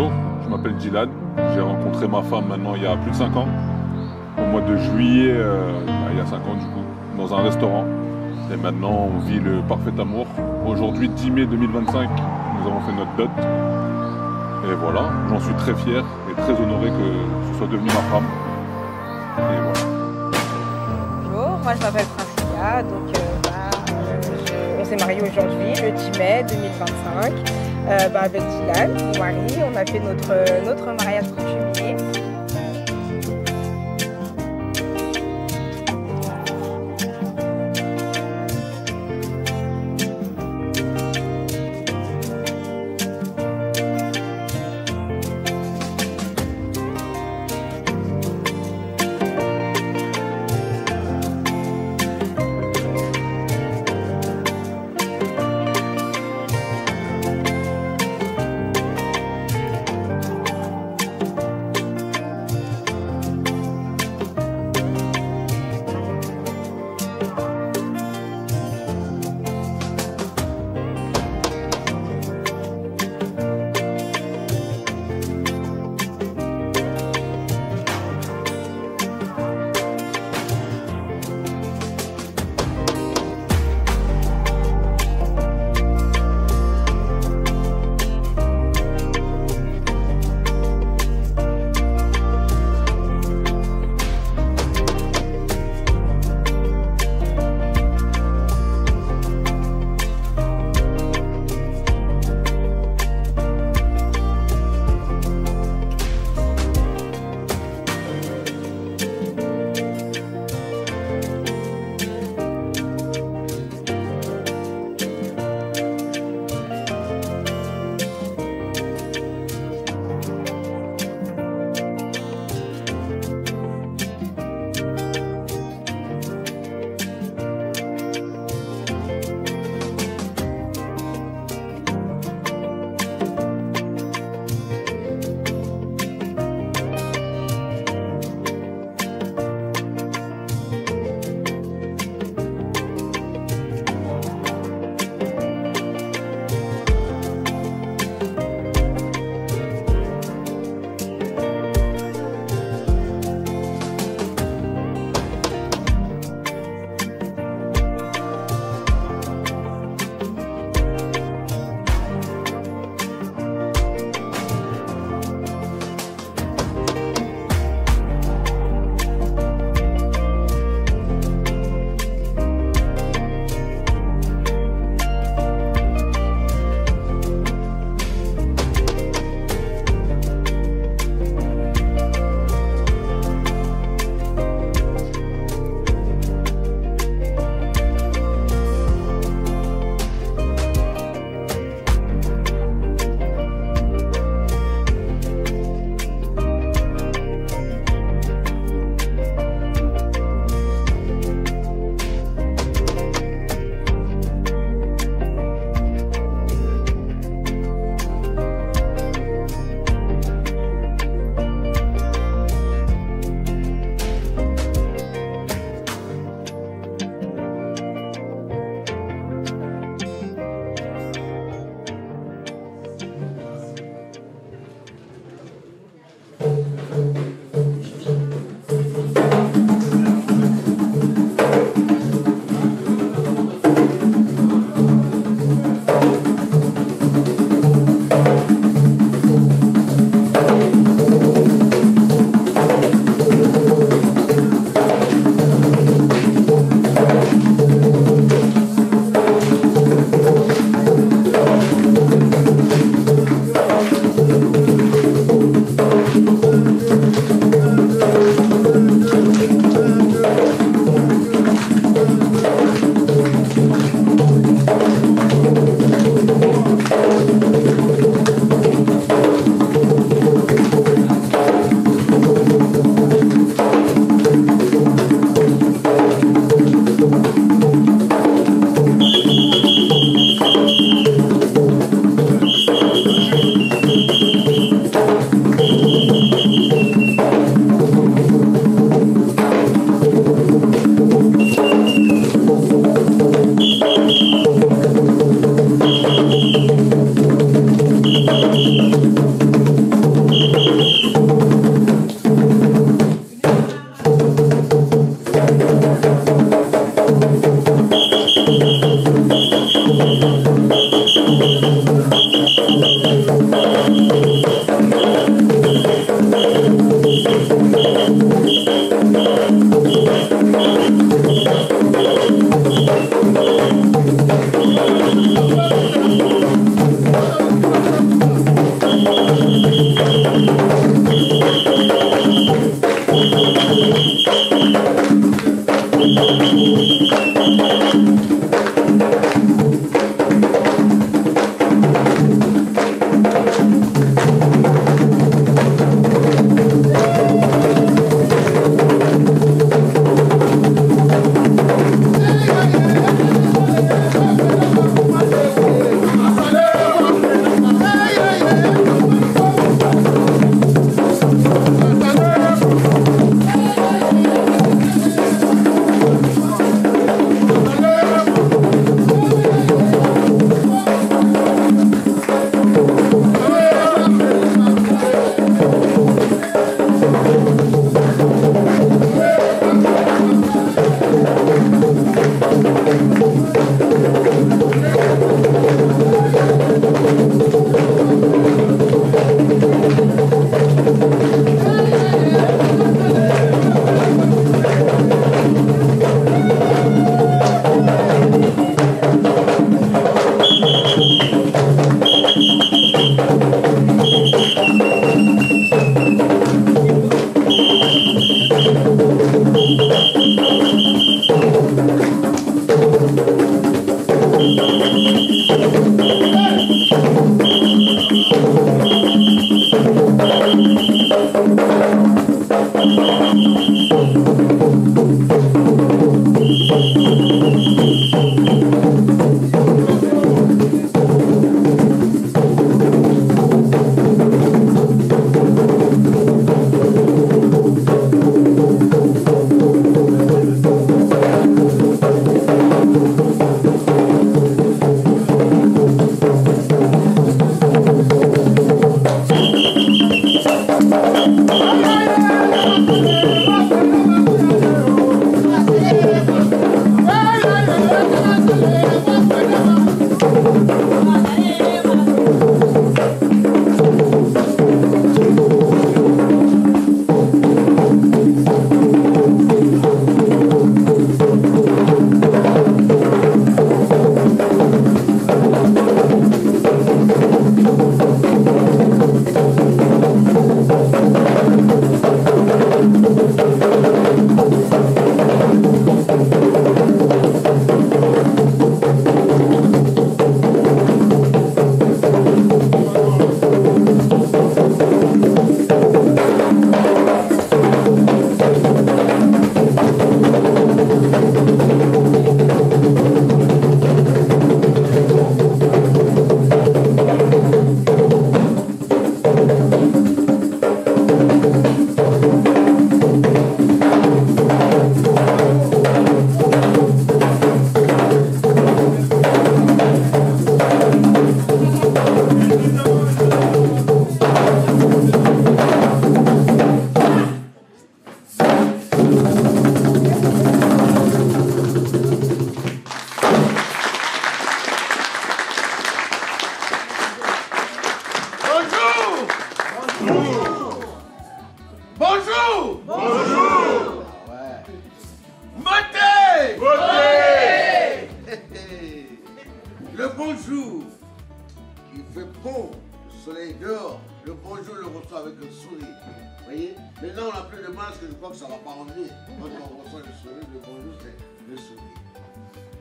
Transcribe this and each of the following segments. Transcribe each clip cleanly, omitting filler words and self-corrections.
Bonjour, je m'appelle Dylan. J'ai rencontré ma femme maintenant il y a plus de 5 ans. Au mois de juillet, il y a 5 ans du coup, dans un restaurant. Et maintenant, on vit le parfait amour. Aujourd'hui, 10 mai 2025, nous avons fait notre dot. Et voilà, j'en suis très fier et très honoré que ce soit devenu ma femme. Et voilà. Bonjour, moi je m'appelle Princilia, on s'est mariés aujourd'hui, le 10 mai 2025, avec Dylan, mon mari. On a fait notre mariage coutumier.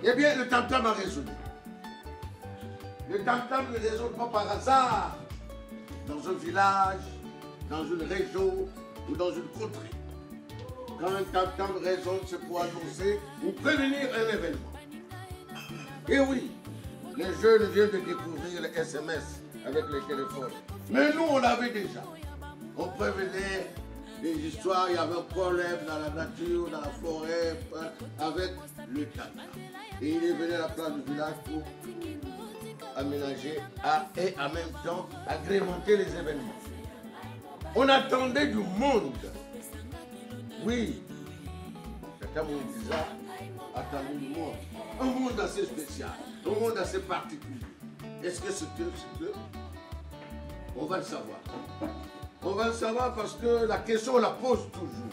Eh bien, le tam-tam a résonné. Le tam-tam ne résonne pas par hasard dans un village, dans une région ou dans une contrée. Quand un tam-tam résonne, c'est pour annoncer ou prévenir un événement. Et oui, les jeunes viennent de découvrir les SMS avec les téléphones. Mais nous, on l'avait déjà. On prévenait des histoires, il y avait un problème dans la nature, dans la forêt, avec le tam-tam. Et il est venu à la place du village pour aménager et en même temps agrémenter les événements. On attendait du monde. Oui, certains m'ont dit ça, attendez du monde. Un monde assez spécial, un monde assez particulier. Est-ce que c'est eux? On va le savoir. On va le savoir parce que la question, on la pose toujours.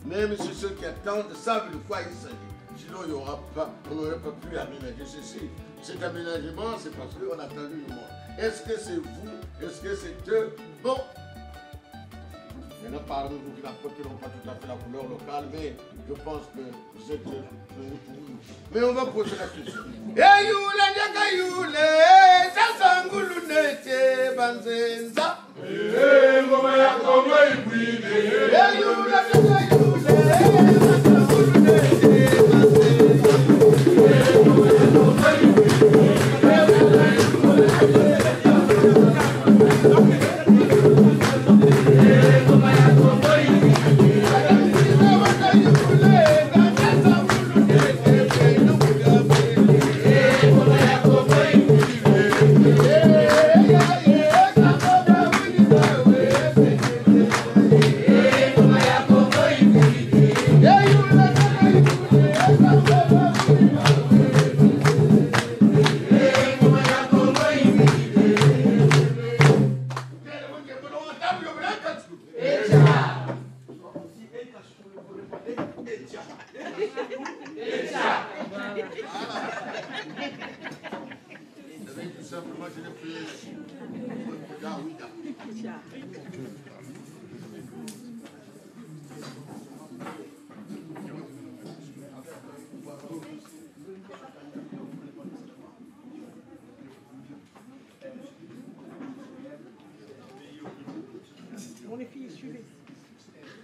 Même si ceux qui attendent savent de quoi il s'agit. Sinon, il y aura pas, on n'aurait pas pu aménager ceci. Cet aménagement, c'est parce qu'on a attendu le monde. Est-ce que c'est vous? Est-ce que c'est bon? Il y en a parmi vous qui n'apporteront pas tout à fait la couleur locale, mais je pense que vous êtes mais on va poser la question.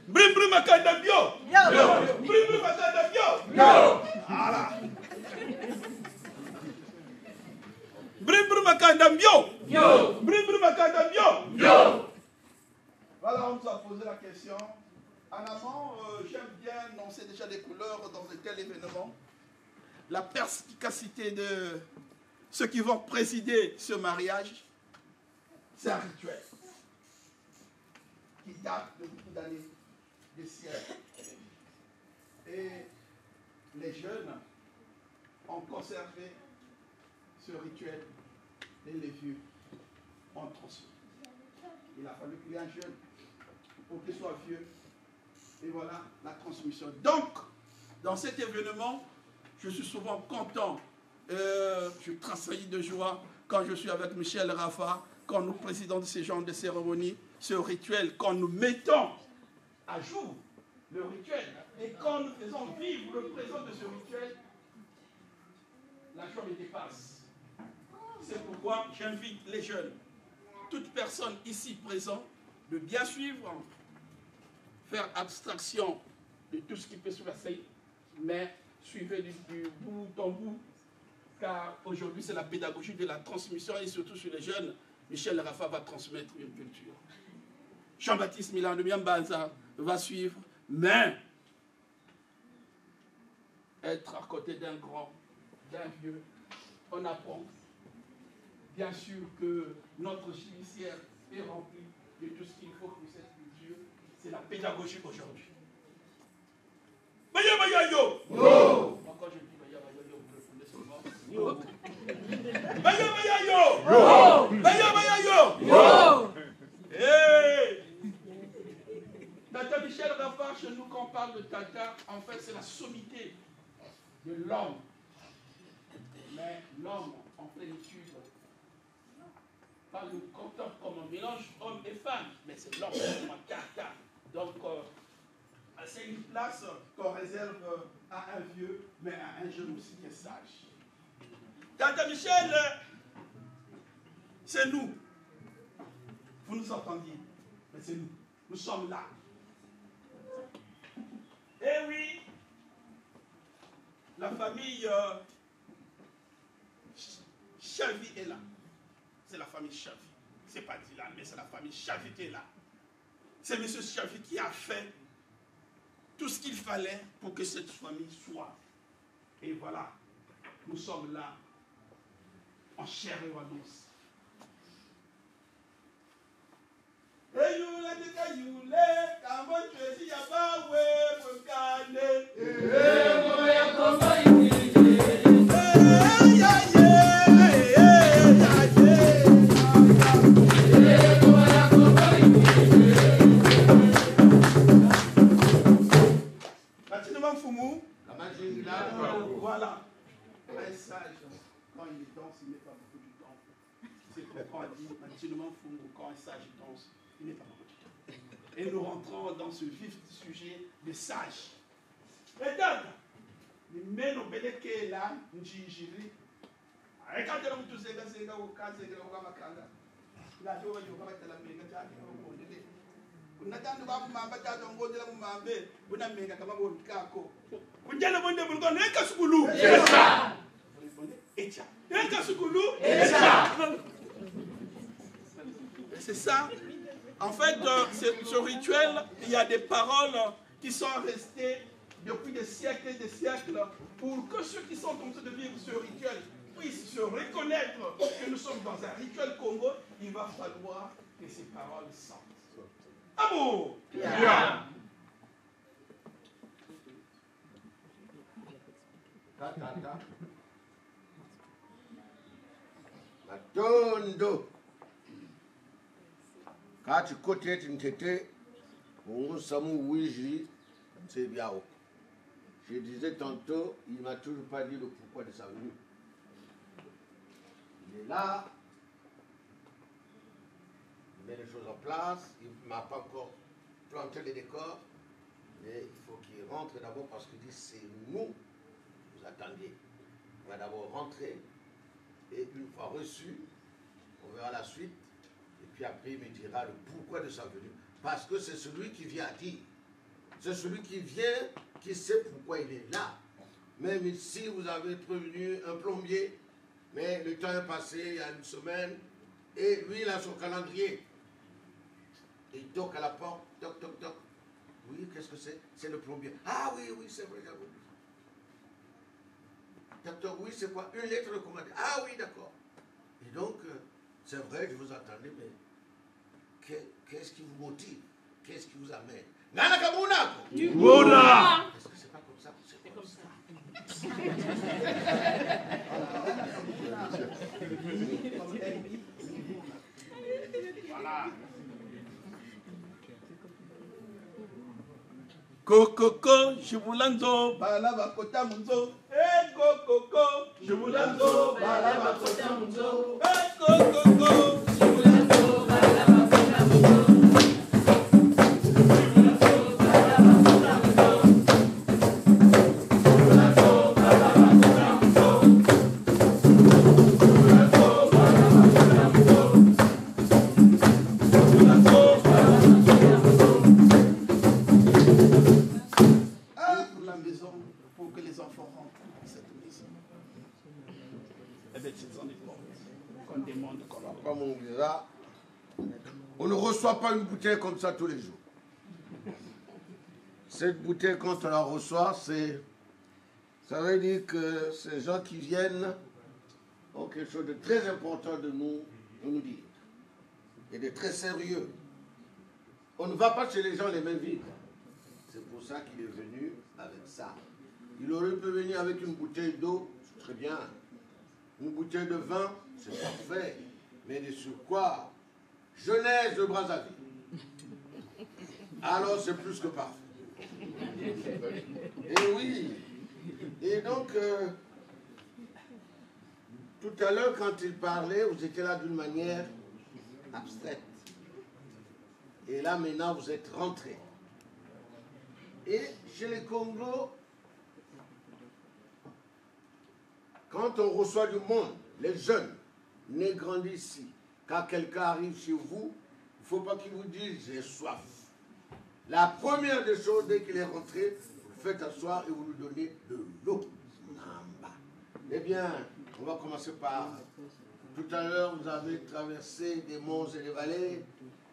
Brim brim makanda bio. Brim brim makanda bio. Voilà. Brim brim makanda bio. Brim brim makanda bio. Voilà, on nous a posé la question. En amont, j'aime bien annoncer déjà des couleurs dans de tels événements. La perspicacité de ceux qui vont présider ce mariage, c'est un rituel qui date de beaucoup d'années, des siècles. Et les jeunes ont conservé ce rituel et les vieux ont transmis. Il a fallu qu'il y ait un jeune pour qu'il soit vieux. Et voilà la transmission. Donc, dans cet événement, je suis souvent content. Je tressaillis de joie quand je suis avec Michel Rafa, quand nous présidons de ces genres de cérémonies, ce rituel, quand nous mettons à jour le rituel et quand nous faisons vivre le présent de ce rituel, la joie me dépasse. C'est pourquoi j'invite les jeunes, toute personne ici présente, de bien suivre, faire abstraction de tout ce qui peut se passer, mais suivez du bout en bout, car aujourd'hui c'est la pédagogie de la transmission et surtout sur les jeunes. Michel Rafa va transmettre une culture. Jean-Baptiste Milan de Miambanza va suivre, mais être à côté d'un grand, d'un vieux, on apprend. Bien sûr que notre judiciaire est rempli de tout ce qu'il faut pour cette culture. C'est la pédagogie aujourd'hui. Baya baya yo! Yo! Quand je dis baya baya yo, vous répondez seulement. Baya baya yo! Yo! Baya baya yo! Yo! Hey! Tata Michel Rafa, chez nous, quand on parle de Tata, en fait, c'est la sommité de l'homme. Mais l'homme en plénitude, pas le content comme un mélange homme et femme, mais c'est l'homme comme un Tata. Donc, c'est une place qu'on réserve à un vieux, mais à un jeune aussi qui est sage. Tata Michel, c'est nous. Vous nous entendiez, mais c'est nous. Nous sommes là. Eh oui, la famille Chavi est là. C'est la famille Chavi. C'est pas Dylan, mais c'est la famille Chavi qui est là. C'est M. Chavi qui a fait tout ce qu'il fallait pour que cette famille soit. Et voilà, nous sommes là, en chair et en os. Voilà. Un sage, quand il danse, il met pas beaucoup de temps. C'est Quand on dit Mantinement Fungo, quand un sage danse, il n'est pas maudit. Et nous rentrons dans ce vif sujet des sages. Regarde, les mènes au beleke là, njijiri. Regarde l'homme tout zéga zéga au cas zéga au gamakanga. Là, je vois du gamakanga la méga tchaki au gondele. Unatanda kwa mamba tata ngode la mumambe, una méga kama bonkako. Unjana bonde bulko neka sukulu. Esa. Echa. Neka sukulu. Esa. C'est ça. En fait, ce rituel, il y a des paroles qui sont restées depuis des siècles et des siècles pour que ceux qui sont en train de vivre ce rituel puissent se reconnaître que nous sommes dans un rituel Congo. Il va falloir que ces paroles sortent. Amour! Bien! Matondo. Kati kote tintete, on samu wiji, c'est bien. Je disais tantôt, il ne m'a toujours pas dit le pourquoi de sa venue. Il est là, il met les choses en place, il ne m'a pas encore planté les décors, mais il faut qu'il rentre d'abord parce qu'il dit c'est nous, vous attendiez. Il va d'abord rentrer, et une fois reçu, on verra la suite. Et puis après, il me dira le pourquoi de sa venue. Parce que c'est celui qui vient à dire. C'est celui qui vient, qui sait pourquoi il est là. Même ici, vous avez prévenu un plombier, mais le temps est passé, il y a une semaine, et lui, il a son calendrier. Il toque à la porte, toc, toc, toc. Oui, qu'est-ce que c'est? C'est le plombier. Ah oui, oui, c'est vrai, j'avoue. Toc, toc, oui, c'est quoi? Une lettre de commande. Ah oui, d'accord. Et donc, c'est vrai, je vous attendais, mais qu'est-ce qui vous motive? Qu'est-ce qui vous amène? Nana Kabuna! Bouddha! Est-ce que c'est pas comme ça? C'est comme ça. Voilà. Kokoko, Shibulanzo, Balaba Kotamunzo. Eh, Kokoko, Shibulanzo, Balaba Kotamunzo. Eh, Kokoko, Shibulanzo, Balaba Kotamunzo. On ne reçoit pas une bouteille comme ça tous les jours. Cette bouteille, quand on la reçoit, ça veut dire que ces gens qui viennent ont quelque chose de très important de nous dire. Et de très sérieux. On ne va pas chez les gens les mains vides. C'est pour ça qu'il est venu avec ça. Il aurait pu venir avec une bouteille d'eau, c'est très bien. Une bouteille de vin, c'est parfait. Mais de sur quoi? Genèse de Brazzaville. Alors c'est plus que parfait. Et oui. Et donc, tout à l'heure, quand il parlait, vous étiez là d'une manière abstraite. Et là, maintenant, vous êtes rentrés. Et chez les Congos, quand on reçoit du monde, les jeunes, nés grandis ici, quand quelqu'un arrive chez vous, il ne faut pas qu'il vous dise « j'ai soif ». La première des choses, dès qu'il est rentré, vous le faites asseoir et vous lui donnez de l'eau. Eh bien, on va commencer par... Tout à l'heure, vous avez traversé des monts et des vallées,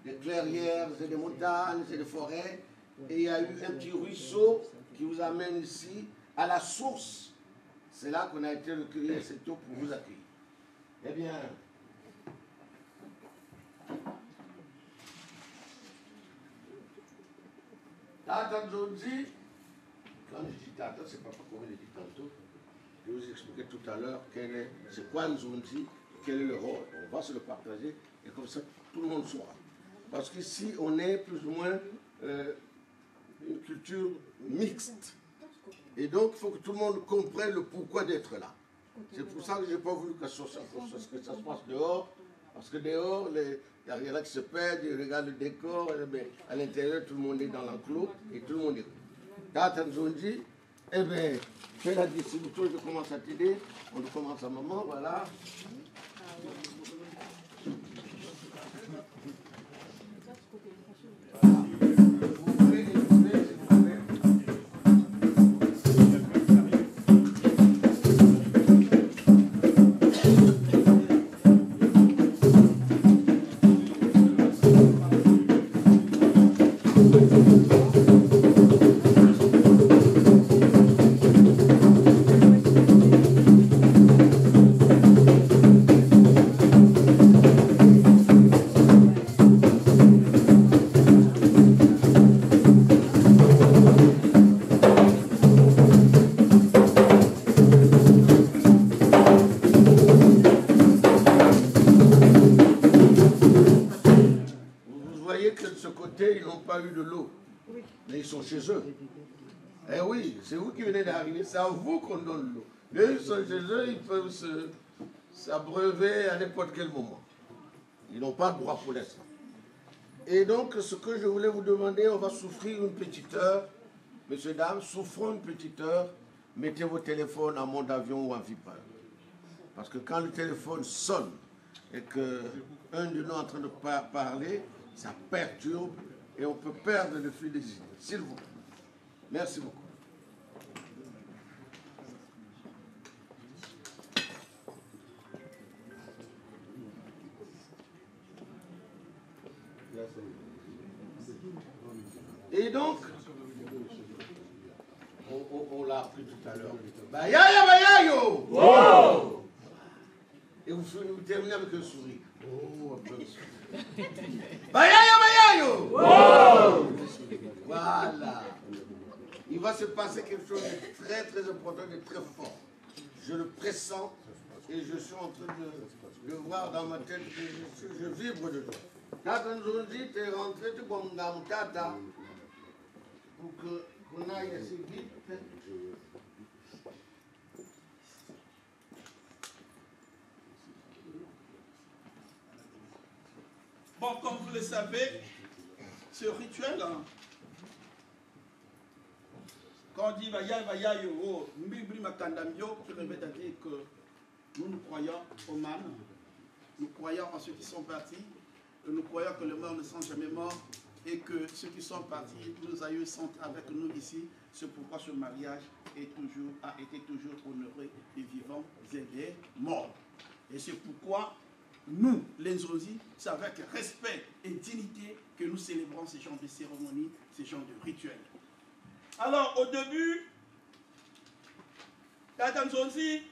des clairières et des montagnes et des forêts. Et il y a eu un petit ruisseau qui vous amène ici, à la source. C'est là qu'on a été recueillis cette eau pour vous accueillir. Eh bien... Tata Nzonzi, quand je dis Tata, c'est pas comme il dit tantôt. Je vais vous expliquer tout à l'heure c'est quoi Nzonzi, quel est le rôle. On va se le partager et comme ça tout le monde saura. Parce qu'ici, on est plus ou moins une culture mixte. Et donc, il faut que tout le monde comprenne le pourquoi d'être là. C'est pour ça que je n'ai pas voulu que ça se passe dehors. Parce que dehors, il y a rien qui se perd, ils regardent le décor, mais à l'intérieur, tout le monde est dans l'enclos et tout le monde est. Tata nous ont dit, eh bien, fais la distribution, je commence à t'aider. On commence à maman, voilà. Chez eux. Eh oui, c'est vous qui venez d'arriver, c'est à vous qu'on donne l'eau. Eux, ils sont chez eux, ils peuvent s'abreuver à n'importe quel moment. Ils n'ont pas de droit pour l'instant. Et donc, ce que je voulais vous demander, on va souffrir une petite heure. Messieurs, dames, souffrons une petite heure. Mettez vos téléphones en mode avion ou en vipère. Parce que quand le téléphone sonne et qu'un de nous est en train de parler, ça perturbe et on peut perdre le fil des idées. S'il vous plaît. Merci beaucoup. Et donc, on l'a appris tout à l'heure. Bayaya, bayayo! Wow! Et vous terminez avec un sourire. Oh, un peu de sourire. Bayaya, bayayo! Wow! Voilà. Il va se passer quelque chose de très très important et très fort. Je le pressens et je suis en train de le voir dans ma tête. Je vibre de joie. Tata nous a dit, tu es rentré, tu comme dans Tata, pour qu'on aille assez vite. Bon, comme vous le savez, ce rituel, quand on dit Vaya Yo, Mbibri Makandamyo, qui revêt à dire que nous croyons aux mânes, nous croyons en ceux qui sont partis, nous croyons que les morts ne sont jamais morts et que ceux qui sont partis, nos aïeux sont avec nous ici. C'est pourquoi ce mariage a été toujours honoré des vivants et des morts. Et c'est pourquoi nous, les Nzonzi, c'est avec respect et dignité que nous célébrons ces genres de cérémonies, ces genres de rituels. Alors, au début, Tata Nzonzi,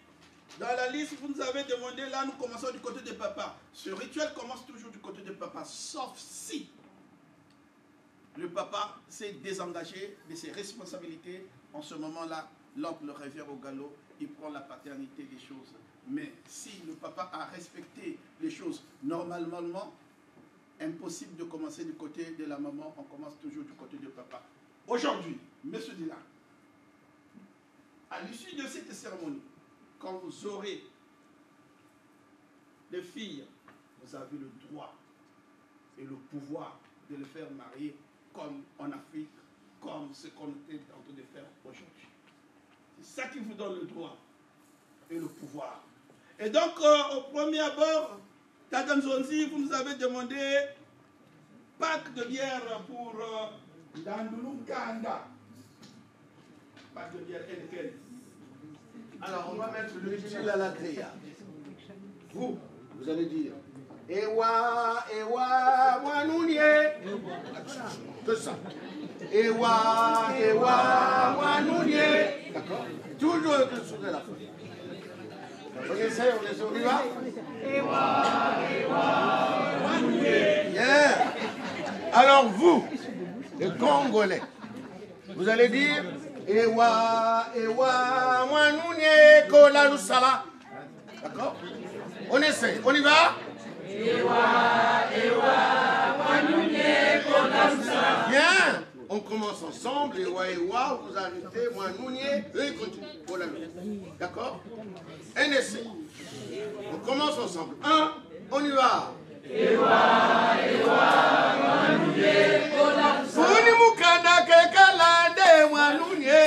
dans la liste, vous nous avez demandé, là, nous commençons du côté de papa. Ce rituel commence toujours du côté de papa, sauf si le papa s'est désengagé de ses responsabilités. En ce moment-là, l'oncle revient au galop, il prend la paternité des choses. Mais si le papa a respecté les choses normalement, impossible de commencer du côté de la maman, on commence toujours du côté de papa. Aujourd'hui, monsieur Dylan, à l'issue de cette cérémonie, quand vous aurez des filles, vous avez le droit et le pouvoir de les faire marier comme en Afrique, comme ce qu'on est en train de faire aujourd'hui. C'est ça qui vous donne le droit et le pouvoir. Et donc, au premier abord, Tata Nzonzi, vous nous avez demandé pack de bière pour Dandulu Kanda. Pack de bière Heineken. Alors, on va mettre le utile à la grille. Vous allez dire Ewa, Ewa, Wanounie. Que ça. Ewa, Ewa, Wanounie. D'accord. Toujours avec le sourire à la fin. On essaie, on y va. Ewa, Ewa, Wanounie. Bien. Alors vous, les Congolais, vous allez dire Ewa, Ewa, Wanounie, Kola Lusala. D'accord? On essaie, on y va? Ewa, Ewa, Wanounie, Kola Lusala. Bien. On commence ensemble, Ewa, Ewa, vous arrêtez, Wanounie, eux ils continuent. Kola Lusala. D'accord? Un essai. On commence ensemble. 1, On y va. Funi mukanda kekalande mwanunye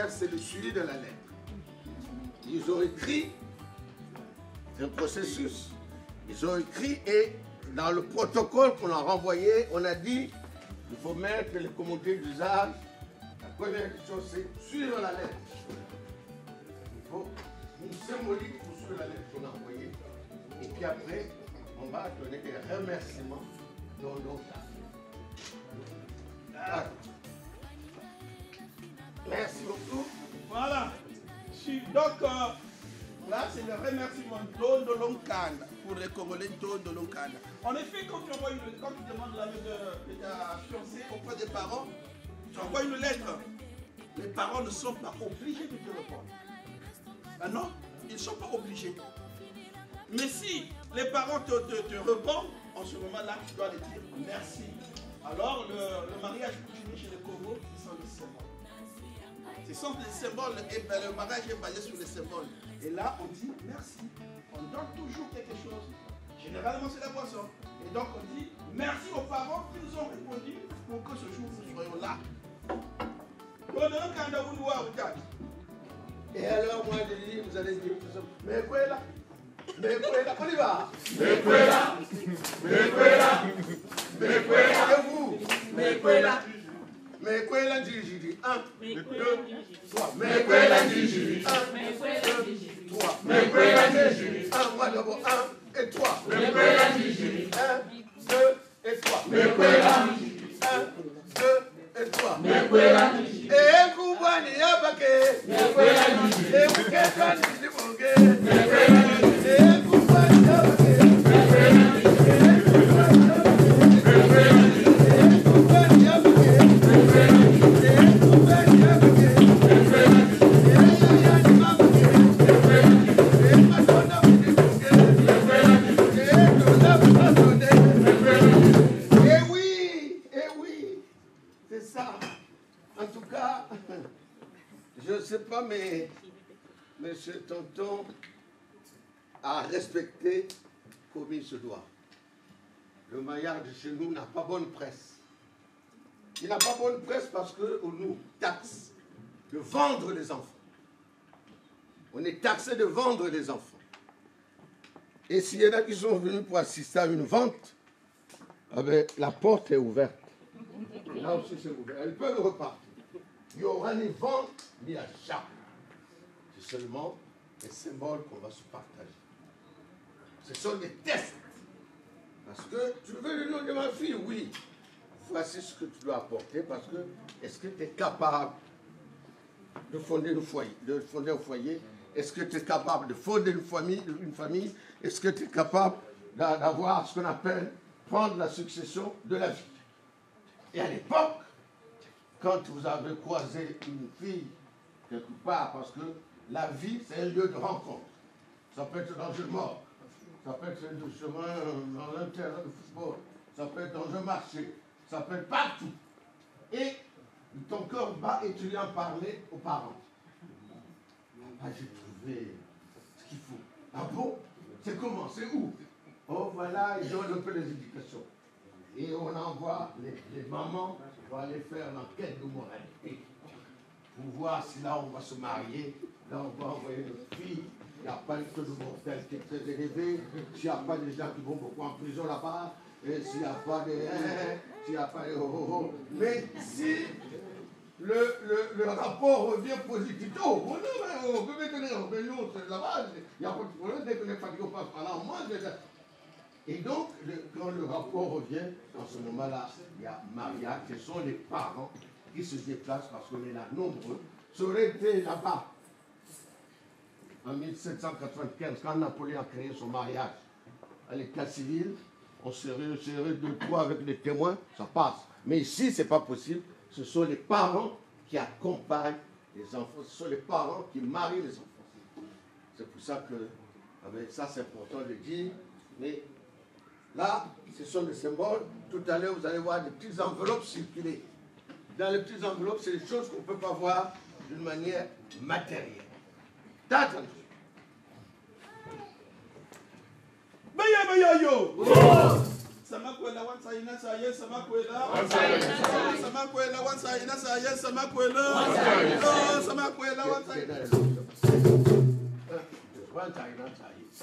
c'est le suivi de la lettre. Ils ont écrit un processus, ils ont écrit et dans le protocole qu'on a renvoyé, on a dit il faut mettre les communautés d'usage. La première chose, c'est suivre la lettre. Il faut une symbolique pour suivre la lettre qu'on a envoyée. Et puis après, on va donner des remerciements dans l'autre. Merci beaucoup. Voilà. Donc, là, c'est le remerciement d'Ondolonkanda pour les Congolais d'Ondolonkanda. En effet, quand tu demandes la lettre de ta fiancée auprès des parents, tu envoies une lettre. Les parents ne sont pas obligés de te répondre. Ah non, ils ne sont pas obligés. Mais si les parents te répondent, en ce moment-là, tu dois les dire merci. Alors, le mariage continue chez les Congos, ce sont les symboles. Ce sont des symboles, et bien, le mariage est basé sur les symboles. Et là, on dit merci. On donne toujours quelque chose. Généralement, c'est la boisson. Et donc, on dit merci aux parents qui nous ont répondu pour que ce jour, nous soyons là. Et alors, moi, je dis, vous allez dire tout ça. Mais quoi là? Mais quoi là? On y va. Mais quoi là? Mais quoi là? Mais quoi là? Et vous? Mais quoi là? Mais quoi là, Gigi? 1, 2, 3. Mais quoi là, Gigi? 1, 2, 3. Mais quoi là, Gigi? 1, moi d'abord, 1 et 3. Mais quoi là, Gigi? 1, 2 et 3. Mais quoi là? 1, 2 et 3. Mais quoi là? Et Koubani Yabake. Mais quoi là, Gigi? Et Koukekani Diboke. Mais quoi là, Gigi? Et Koubani Yabake. Mais quoi là, Gigi? Mais quoi là, Gigi? Je ne sais pas, mais M. Tonton a respecté comme il se doit. Le mariage de chez nous n'a pas bonne presse. Il n'a pas bonne presse parce qu'on nous taxe de vendre les enfants. On est taxé de vendre les enfants. Et s'il y en a qui sont venus pour assister à une vente, eh bien, la porte est ouverte. Là aussi c'est ouvert. Ils peuvent repartir. Il n'y aura ni vente ni achat. C'est seulement des symboles qu'on va se partager. Ce sont des tests. Parce que tu veux le nom de ma fille, oui. Voici ce que tu dois apporter parce que est-ce que tu es capable de fonder un foyer? Est-ce que tu es capable de fonder une famille? Est-ce que tu es capable d'avoir ce qu'on appelle prendre la succession de la vie? Et à l'époque, quand vous avez croisé une fille quelque part, parce que la vie, c'est un lieu de rencontre. Ça peut être dans une mort, ça peut être sur le chemin, dans un terrain de football, ça peut être dans un marché, ça peut être partout. Et ton cœur bat et tu lui en parler aux parents. Ah, j'ai trouvé ce qu'il faut. Ah bon? C'est comment? C'est où? Oh voilà, ils donnent un peu les indications. Et on envoie les mamans pour aller faire l'enquête de moralité. Pour voir si là on va se marier, là on va envoyer notre fille. Il n'y a pas une taux de mortalité très élevé, s'il n'y a pas des gens qui vont beaucoup en prison là-bas, et s'il n'y a pas de s'il n'y a pas de mais si le rapport revient positif, oh, non, on peut maintenir en réunion, c'est là-bas, il n'y a pas de problème, dès que les fatigues passent par là, on mange. Et donc, quand le rapport revient, dans ce moment-là, il y a mariage, ce sont les parents qui se déplacent parce qu'on est là nombreux. Ça aurait été là-bas, en 1795, quand Napoléon a créé son mariage à l'état civil, on serait 2-3 avec les témoins, ça passe. Mais ici, ce n'est pas possible. Ce sont les parents qui accompagnent les enfants, ce sont les parents qui marient les enfants. C'est pour ça que, ça c'est important de le dire, mais là, ce sont des symboles. Tout à l'heure, vous allez voir des petites enveloppes circuler. Dans les petites enveloppes, c'est des choses qu'on ne peut pas voir d'une manière matérielle. Attention. Baya yo! Samakwela wansa ina sa yes samakwela. Samakwela wansa ina sa yes samakwela. Oh samakwela wansa. Wansa ina sa yes.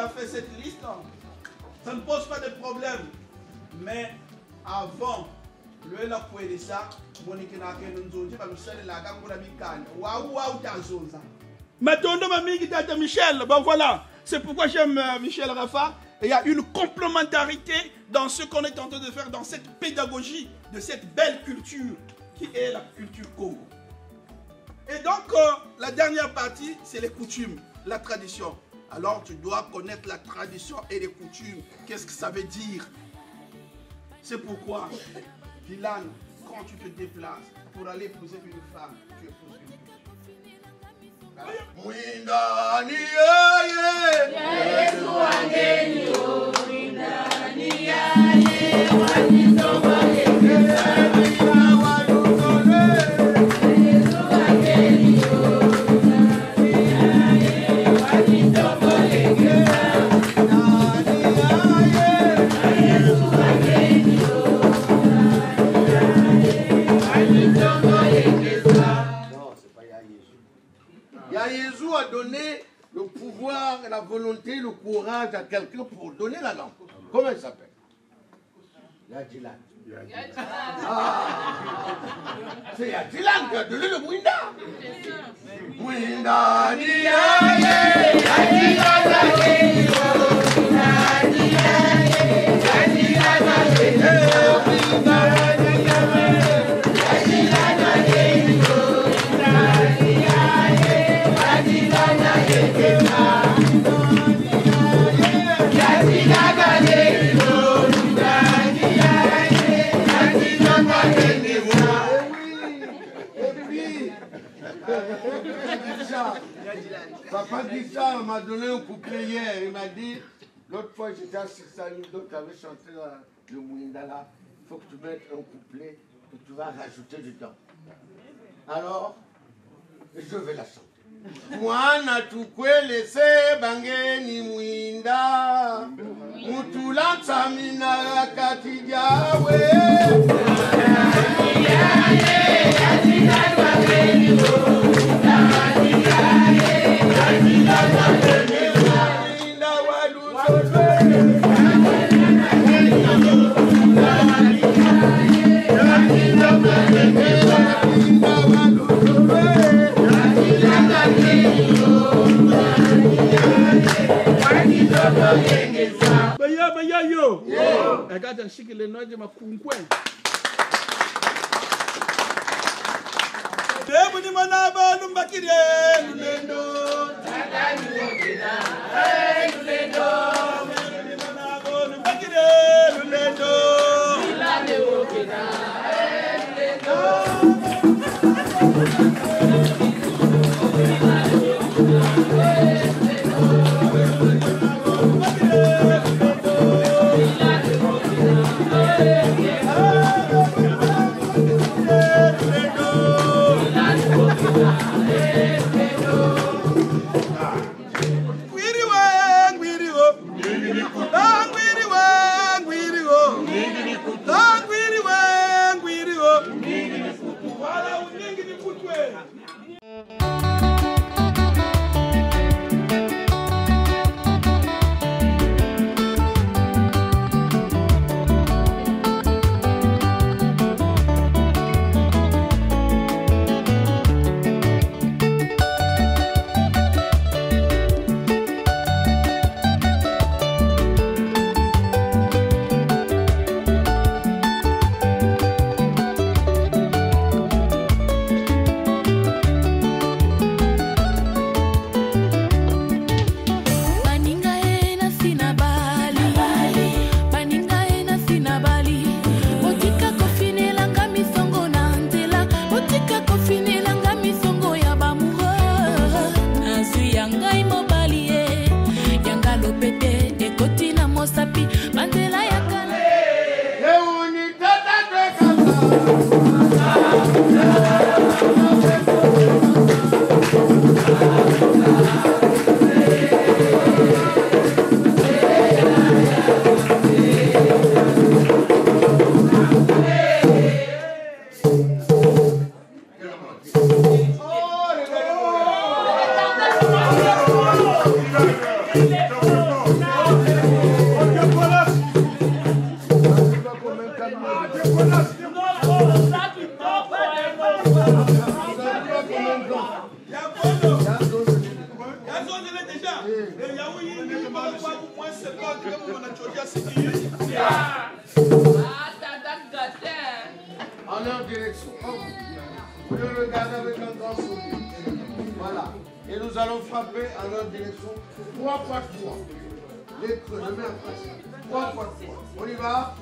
a fait cette liste. Ça ne pose pas de problème. Mais avant, le la de ça, Michel, ben voilà, c'est pourquoi j'aime Michel Rafa. Et il y a une complémentarité dans ce qu'on est en train de faire, dans cette pédagogie de cette belle culture qui est la culture Congo. Et donc, la dernière partie, c'est les coutumes, la tradition. Alors, tu dois connaître la tradition et les coutumes. Qu'est-ce que ça veut dire? C'est pourquoi, Dylan, quand tu te déplaces pour aller épouser une femme, tu épouses une coutume. Jésus a donné le pouvoir, la volonté, le courage à quelqu'un pour donner la langue. Comment il s'appelle? Yadilan. C'est Yadilan qui a donné le Mwinda. Mwinda ni Papa Guissard m'a donné un couplet hier. Il m'a dit, l'autre fois j'étais assis à une d'autres avait chanté le Mouindala. Il faut que tu mettes un couplet que tu vas rajouter dedans. Alors, je vais la chanter. Mwana tukwele se bangeni mwinda mutula tsamina katijawe Baya yo. I got a chicken in the makunkwe. Debu ni manaba lumbakire lulendo. Tata ni wokina. Lulendo. Ni manaba lumbakire lulendo. Ilande wokina. Lulendo. En leur direction. Vous le regardez avec un grand sourire. Voilà. Et nous allons frapper en leur direction 3 fois 3. Les creux, le même principe. 3 fois 3. On y va.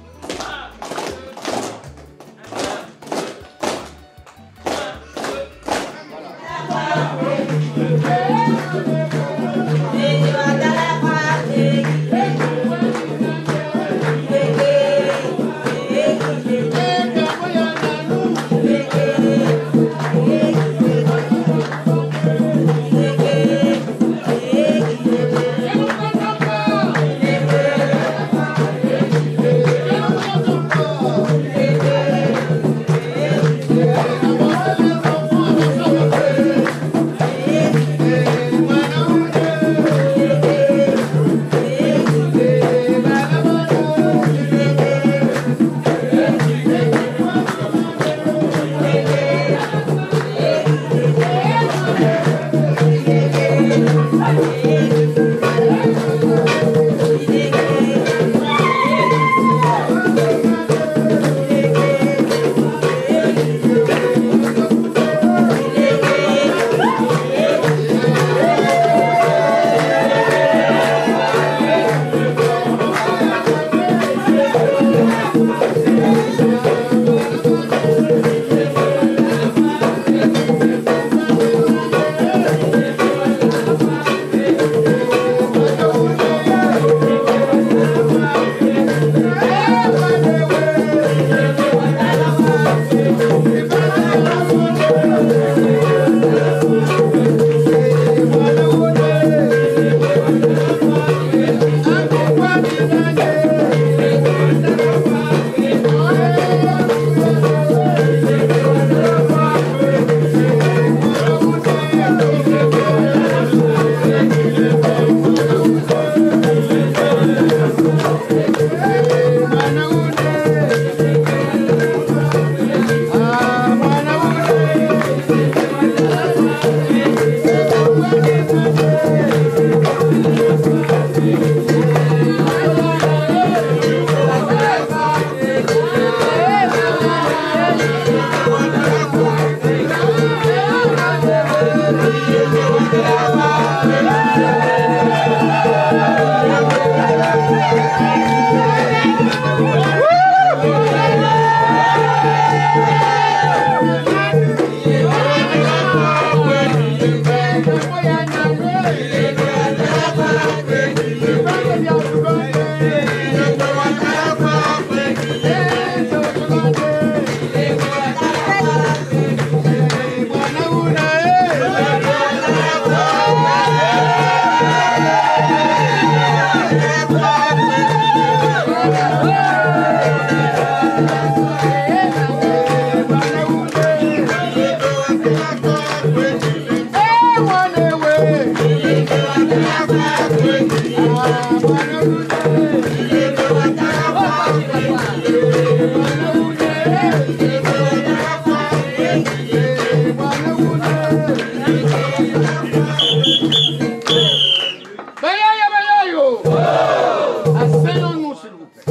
Asseyons-nous, s'il vous plaît.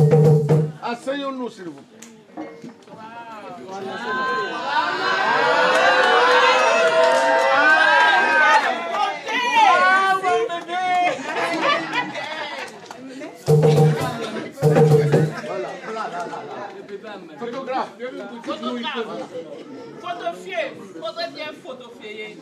Asseyons-nous, s'il vous plaît. Photographe. Photographe. Faudrait bien photographier.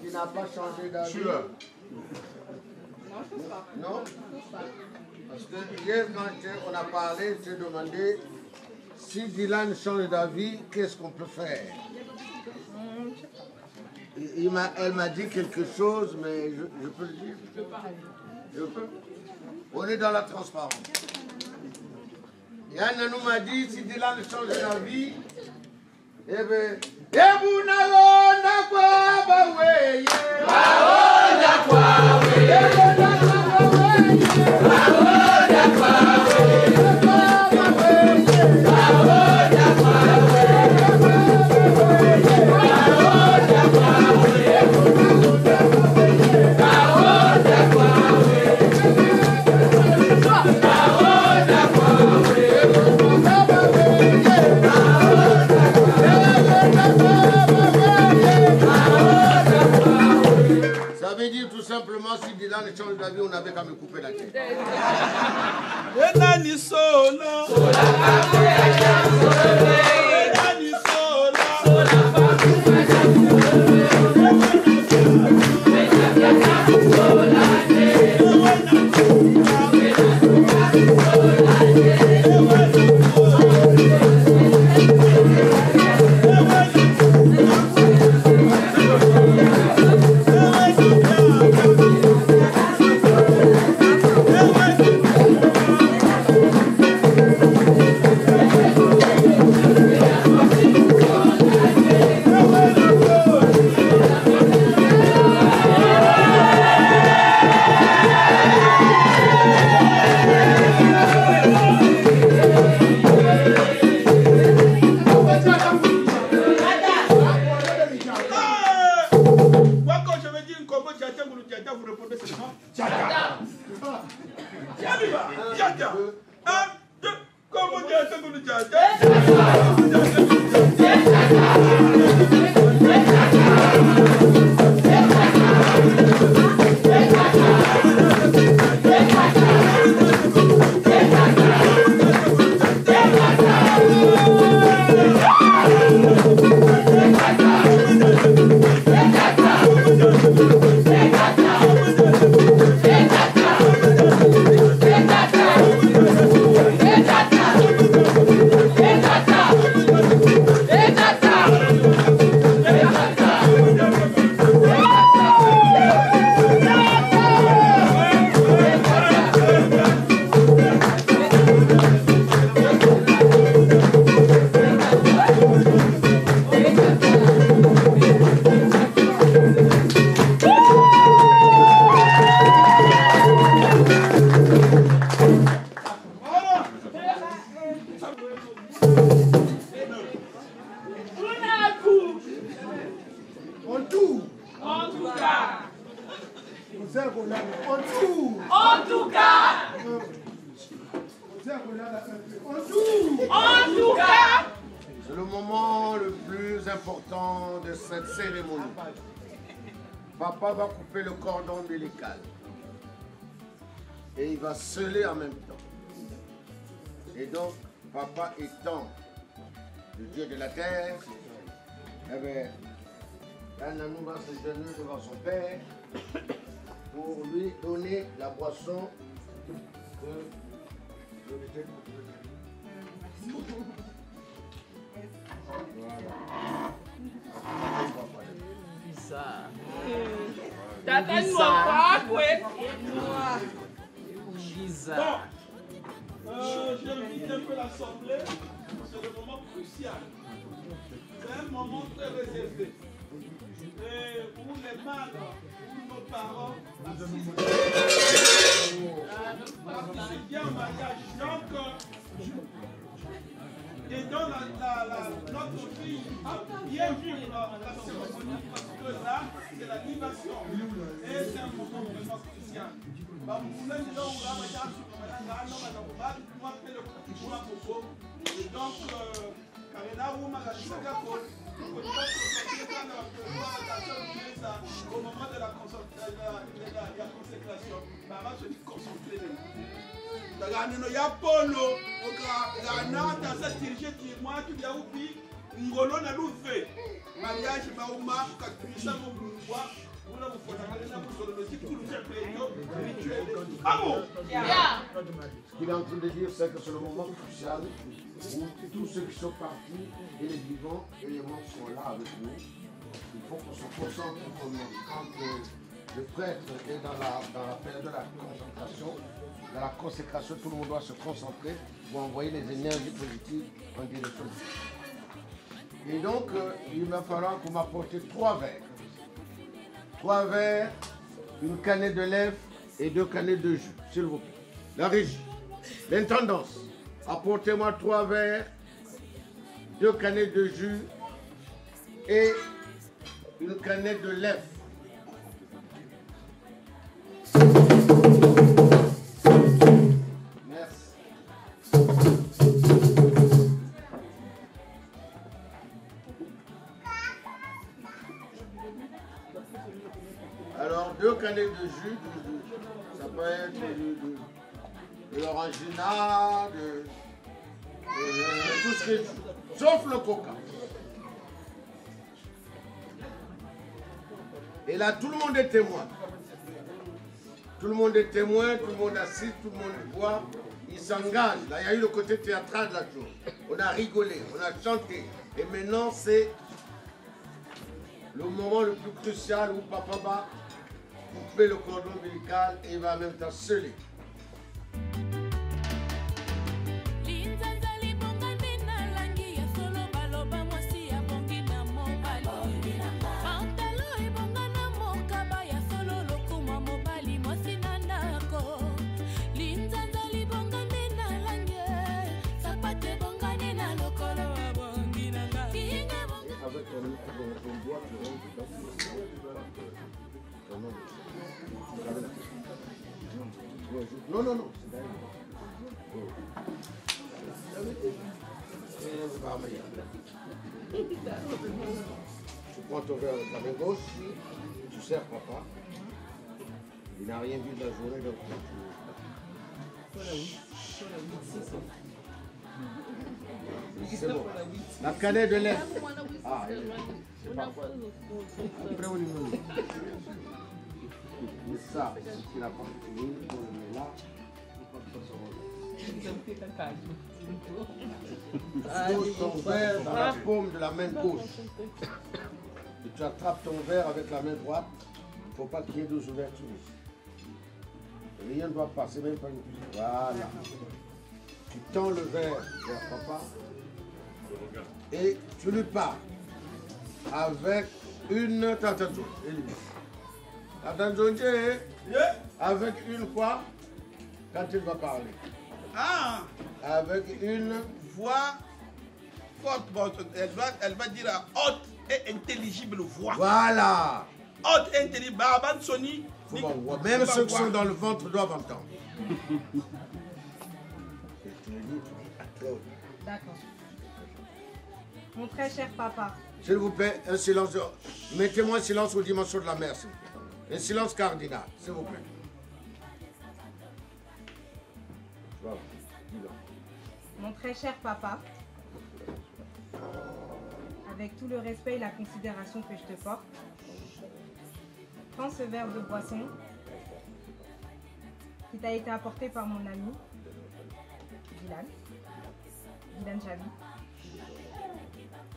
qui n'a pas changé d'avis? Non? Parce que hier, quand on a parlé, j'ai demandé si Dylan change d'avis, qu'est-ce qu'on peut faire? Elle m'a dit quelque chose, mais je peux le dire? Je peux. On est dans la transparence. Yann nous m'a dit si Dylan change d'avis, eh bien, ça veut dire tout simplement si Dylan change d'avis, on n'avait qu'à me couper la tête. C'est le moment le plus important de cette cérémonie. Papa va couper le cordon ombilical. Et il va sceller en même temps. Et donc, papa étant le Dieu de la terre, eh bien, Ananou va se genouiller devant son père pour lui donner la boisson que je lui ai Bizarre. Tata noir, quoi? Bizarre. J'invite un peu l'assemblée. C'est le moment crucial. C'est un moment très réservé. Et pour les madres, pour nos parents, participer bien au mariage. Donc, et dans notre fille bien vivre la cérémonie parce que là, c'est la libation. Et c'est un moment vraiment crucial. Et donc, au moment de la consécration, maman se dit concentrer. Ya polo, la tasa dirigé qui moi tu viens ou puis ngolo na louve mariage bauma kakisa mo Ce qu'il est en train de dire, c'est que c'est le moment crucial où tous ceux qui sont partis, et les vivants et les morts sont là avec nous. Il faut qu'on se concentre quand le prêtre est dans la période de la concentration, dans la consécration, tout le monde doit se concentrer pour envoyer les énergies positives en direction de Dieu. Et donc, il va falloir que vous m'apportiez 3 verres. 3 verres, une canette de lèvres et 2 canettes de jus, s'il vous plaît. La régie, l'intendance, apportez-moi 3 verres, 2 canettes de jus et une canette de lèvres. Alors, 2 canettes de jus, ça peut être de l'orangina, de tout ce qui est jus, sauf le coca. Et là, tout le monde est témoin. Tout le monde est témoin, tout le monde assiste, tout le monde voit. Il s'engage. Là, il y a eu le côté théâtral de la chose. On a rigolé, on a chanté. Et maintenant, c'est le moment le plus crucial où papa va couper le cordon ombilical et il va en même temps sceller. Non, non, non. Tu prends ton verre avec la main gauche, tu sers papa. Il n'a rien vu de la journée, donc c'est bon. La canette de lait. Ah, c'est parfait. C'est ça, c'est la partie fine, on le met là. Tu poses ton verre dans la paume de la main gauche. Et tu attrapes ton verre avec la main droite. Il ne faut pas qu'il y ait 2 ouvertures. Rien ne doit passer, même pas une cuisine. Voilà. Tu tends le verre vers papa. Et tu lui parles avec une tantanzon. Tantanzon, avec une quoi quand il va parler. Ah, Avec une voix forte. Bon, elle va dire à haute et intelligible voix. Voilà. Haute et intelligible. Baban Sony. Même ceux qui sont dans le ventre doivent entendre. D'accord. Mon très cher papa. S'il vous plaît, un silence. Mettez-moi un silence aux dimensions de la mer, s'il vous plaît. Un silence cardinal, s'il vous plaît. Voilà. Mon très cher papa. Avec tout le respect et la considération que je te porte, prends ce verre de boisson qui t'a été apporté par mon ami Dylan Javi,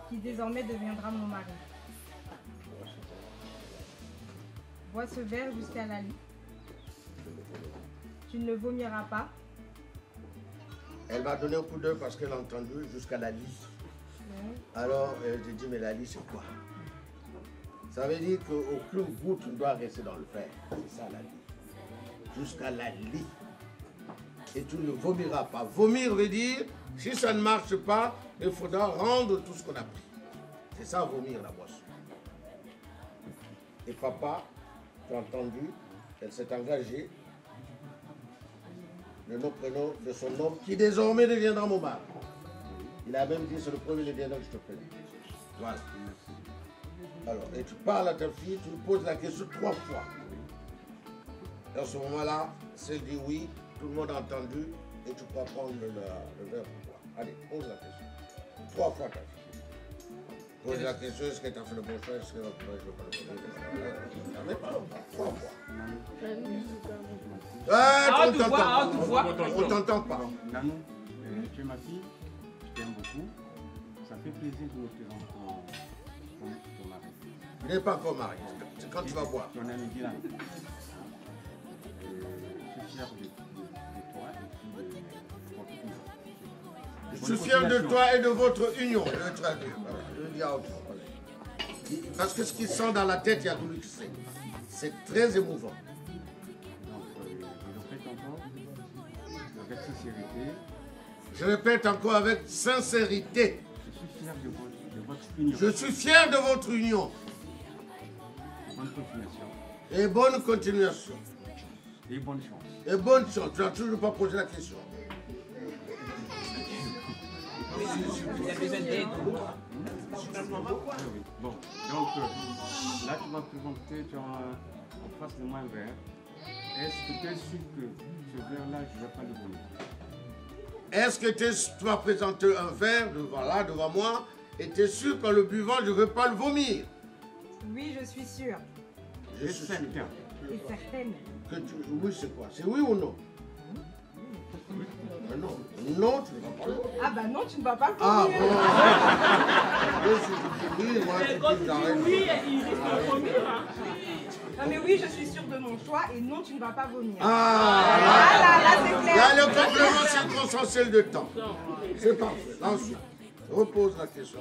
qui désormais deviendra mon mari. Bois ce verre jusqu'à la lit. Tu ne le vomiras pas. Elle m'a donné un coup d'œil parce qu'elle a entendu jusqu'à la lit. Alors, elle te dit, mais la lit, c'est quoi? Ça veut dire qu'aucune goutte ne doit rester dans le verre. C'est ça la lit. Jusqu'à la lit. Et tu ne vomiras pas. Vomir veut dire, si ça ne marche pas, il faudra rendre tout ce qu'on a pris. C'est ça, vomir, la boisson. Et papa, tu as entendu, elle s'est engagée. Le nom, prénom de son homme, qui désormais deviendra mon mari. Il a même dit, c'est le premier deviendra que je te connais. Voilà. Alors, et tu parles à ta fille, tu lui poses la question 3 fois. Et à ce moment-là, si elle dit oui, tout le monde a entendu, et tu peux prendre le verre pour toi. Allez, pose la question. 3 fois ta fille. pose la question, est-ce que tu as fait le bon choix, est-ce que je ne veux pas le bon choix. On t'entend pas. Nanou, tu es ma fille, je t'aime beaucoup. Ça fait plaisir de nous présenter ton mari. Il n'est pas encore marié, c'est quand tu vas boire. Ton ami Dylan. Je suis fier de toi et puis de votre union. Je suis fier de toi et de votre union. Je vais traduire. Voilà. Je vais dire autre chose. Parce que ce qui sent dans la tête, il y a tout le qui c'est très émouvant. Donc, je répète encore, avec sincérité. Je répète encore avec sincérité. Je suis fier de votre union. Je suis fier de votre union. Bonne continuation. Et bonne continuation. Et bonne chance. Et bonne chance. Tu n'as toujours pas posé la question. Il y a besoin d'aide. Bon, donc là tu vas présenter en face de moi un verre. Est-ce que tu es sûr que ce verre-là, je ne vais pas le vomir? Est-ce que tu vas présenter un verre devant moi et tu es sûr qu'en le buvant, je ne veux pas le vomir? Oui, je suis sûre. Je suis sûr. Et certaine. Oui, c'est quoi? C'est oui ou non? Non. Non, tu ne vas pas le vomir. Ah bah non, tu ne vas pas le Ah vomir. bon. Oui, moi, Et quand tu dis oui, il risque de vomir. Ah mais oui, je suis sûre de mon choix et non, tu ne vas pas vomir. Ah, là, c'est il y clair. a le complément circonstanciel de temps. C'est parfait. Ensuite, repose la question.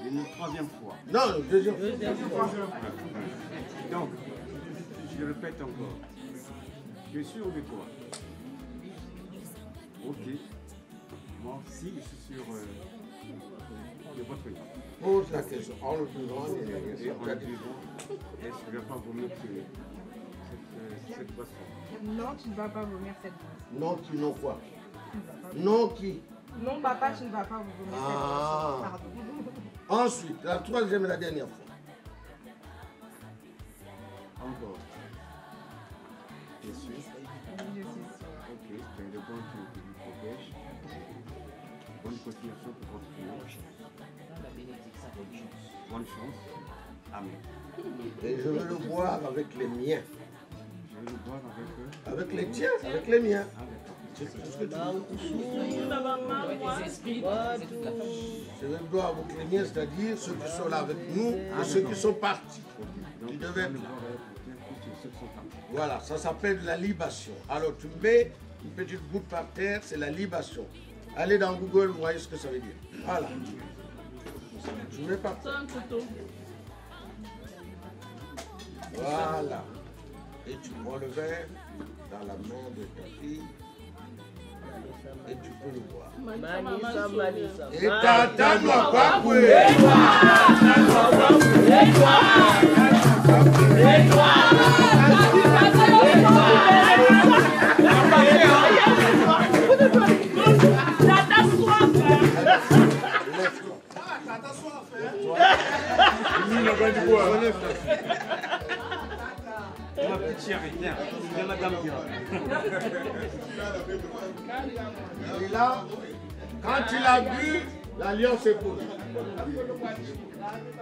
Une troisième fois. Non, deuxième fois. Donc, je répète encore. Je suis sûr de toi. Ok. Moi aussi, je suis sûr de votre union. Pose la question. En le buvant, Et en le buvant, est-ce que je ne vais pas vomir cette boisson? Non, tu ne vas pas vomir cette boisson. Non, qui, non quoi? Non, qui? Non, papa, tu ne vas pas vomir cette boisson. Pardon. Ensuite, la troisième et la dernière fois. Encore. Je suis sûr. Oui, je suis sûre. Ok, c'est le bon Dieu qui vous protège. Bonne continuation pour votre union. Bonne chance. Amen. Et je veux le boire avec les miens. Je vais le boire avec eux. Avec les tiens, avec les miens. Ah, d'accord. C'est tout ce que tu veux. Moi, Je veux le boire avec les miens, c'est-à-dire ceux qui sont là avec nous et ceux qui sont partis. Donc, Tu je devais vais être le là. boire avec ceux qui sont partis. Voilà, ça s'appelle la libation. Alors tu mets une petite goutte par terre, c'est la libation. Allez dans Google, vous voyez ce que ça veut dire. Voilà. Tu mets par terre. un couteau. Voilà. Et tu prends le verre dans la main de ta fille et tu peux le boire. Manisa, Manisa. Et tata doit pas couler. Ma petite chérie, viens. Viens, madame. Et là, quand il a bu, l'alliance est posée.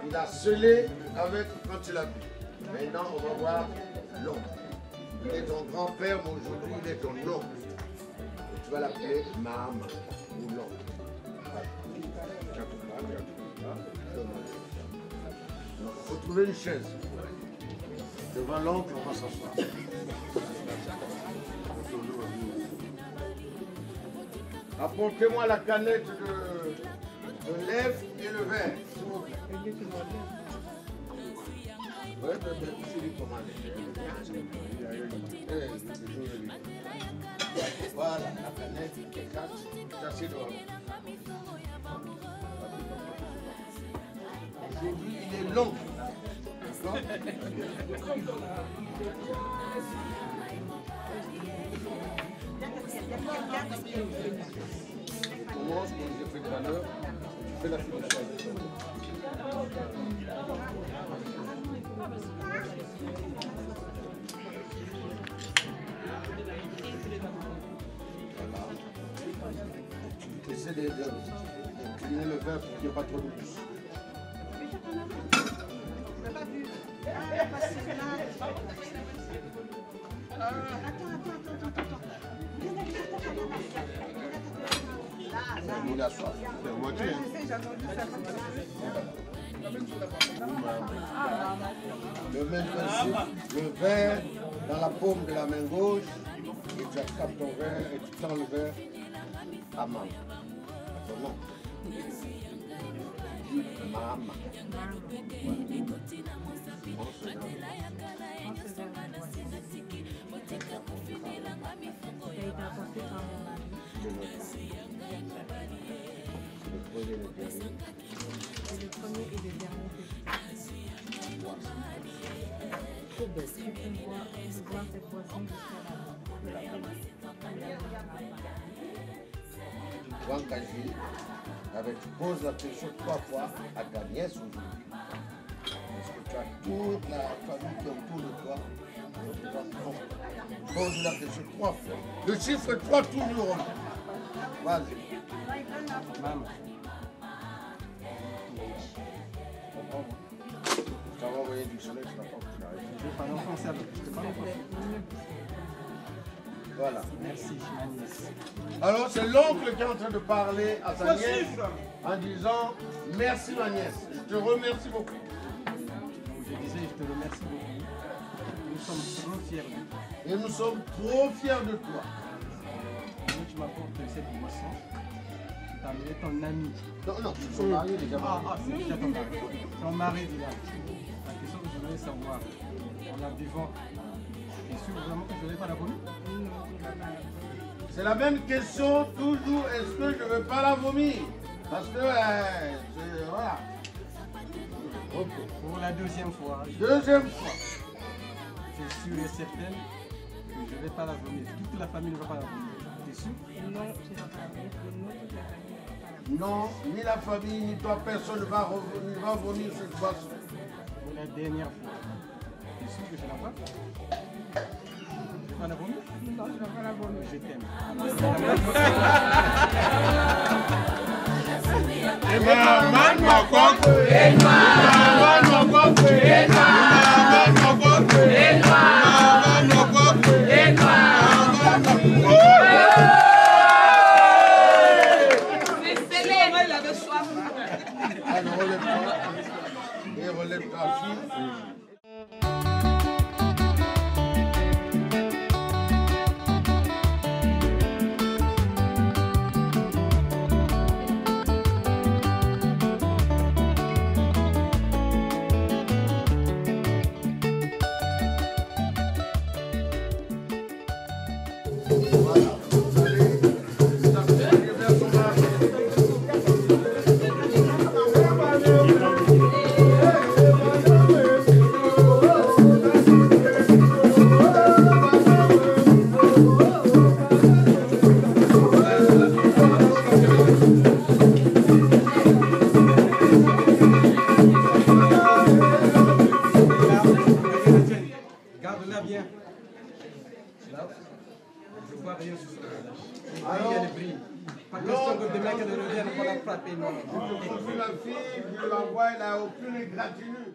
Il a scellé avec quand il a bu. Maintenant, on va voir l'oncle. Il est ton grand-père, mais aujourd'hui, il est ton oncle. Et tu vas l'appeler Mahama ou l'oncle. Il faut trouver une chaise. Devant l'oncle, on va s'asseoir. Apportez-moi la canette de lèvres et le verre, s'il vous plaît. Oui, c'est lui commandé. Voilà, la canette, les quatre, c'est devant nous. Aujourd'hui, il est long. D'accord? On commence, comme j'ai fait tout à l'heure, tu fais la finition. Voilà. Essaie de cliner le verre pour qu'il n'y ait pas trop de mousse. Il a soif. Le même principe, le verre dans la paume de la main gauche, et tu attrapes ton verre et tu tends le verre à maman. Comment? Maman. Le premier et le dernier. Tu peux voir cette boisson jusqu'à la Wankaji, tu poses la question 3 fois à ta nièce aujourd'hui. Parce que tu as toute la famille qui est autour de toi. Pose la question 3 fois. Le chiffre 3 toujours. Vas-y. Maman. Tu vas envoyer du soleil, tu vas pas que tu arrives. Je vais parler en français avec je te parle en français. Voilà. Merci, ma nièce. Alors c'est l'oncle qui est en train de parler à sa nièce en disant merci ma nièce, je te remercie beaucoup. Je disais, je te remercie beaucoup. Nous sommes trop fiers de toi. Et nous sommes trop fiers de toi. Quand tu m'apportes cette boisson, tu as amené ton ami. Non, ils sont mariés déjà. C'est déjà ton mari. Ton mari dit là. La question que je voulais savoir, en la buvant, est-ce que vraiment que je ne vais pas la vomir? C'est la même question toujours, est-ce que je ne veux pas la vomir? Parce que, voilà. Ok. Pour la deuxième fois, Deuxième fois. je suis sûre et certaine que je ne vais pas la vomir. Toute la famille ne va pas la vomir. Tu es sûr? Non, tu ne vas pas la vomir. Non, toute la famille ne va pas la vomir. Non, ni la famille, ni toi, personne ne va vomir cette boisson. Pour la dernière fois, tu es sûr que je la vois? Je vais pas la vomir? Non, tu ne vas pas la vomir. Je t'aime. Alors, relève-toi. Et relève ta fille. Garde-la bien. Là, je vois rien sur son visage. Elle brille. Pas question que demain qu'elle revienne pour la frapper. Non. Je la fille, je l'envoie, elle n'a aucune égratignure.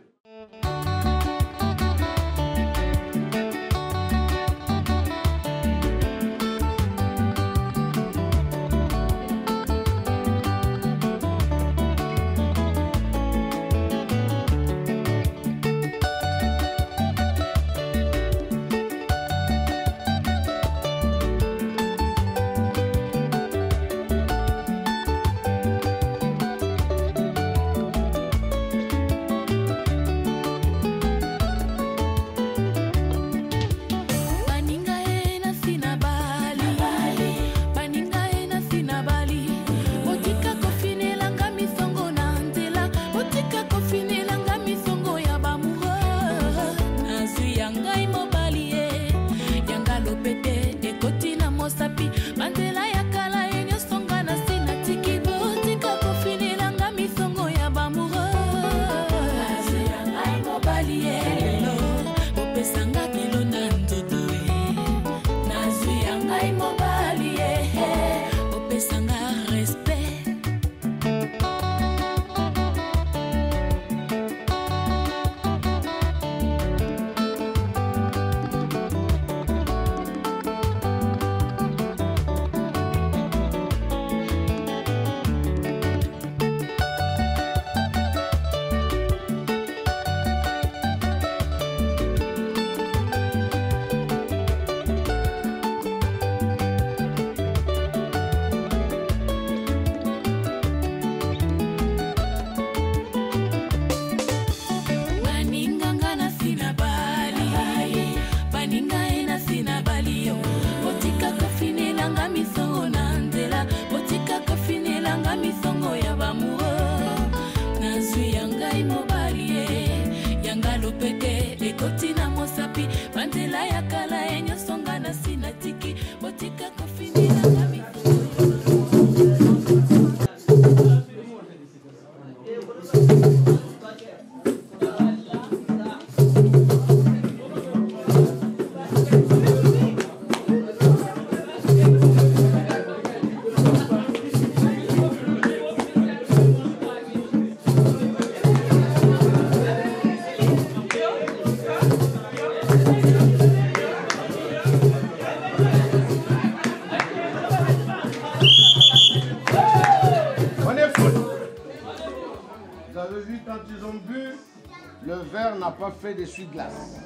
d'essuie-glace.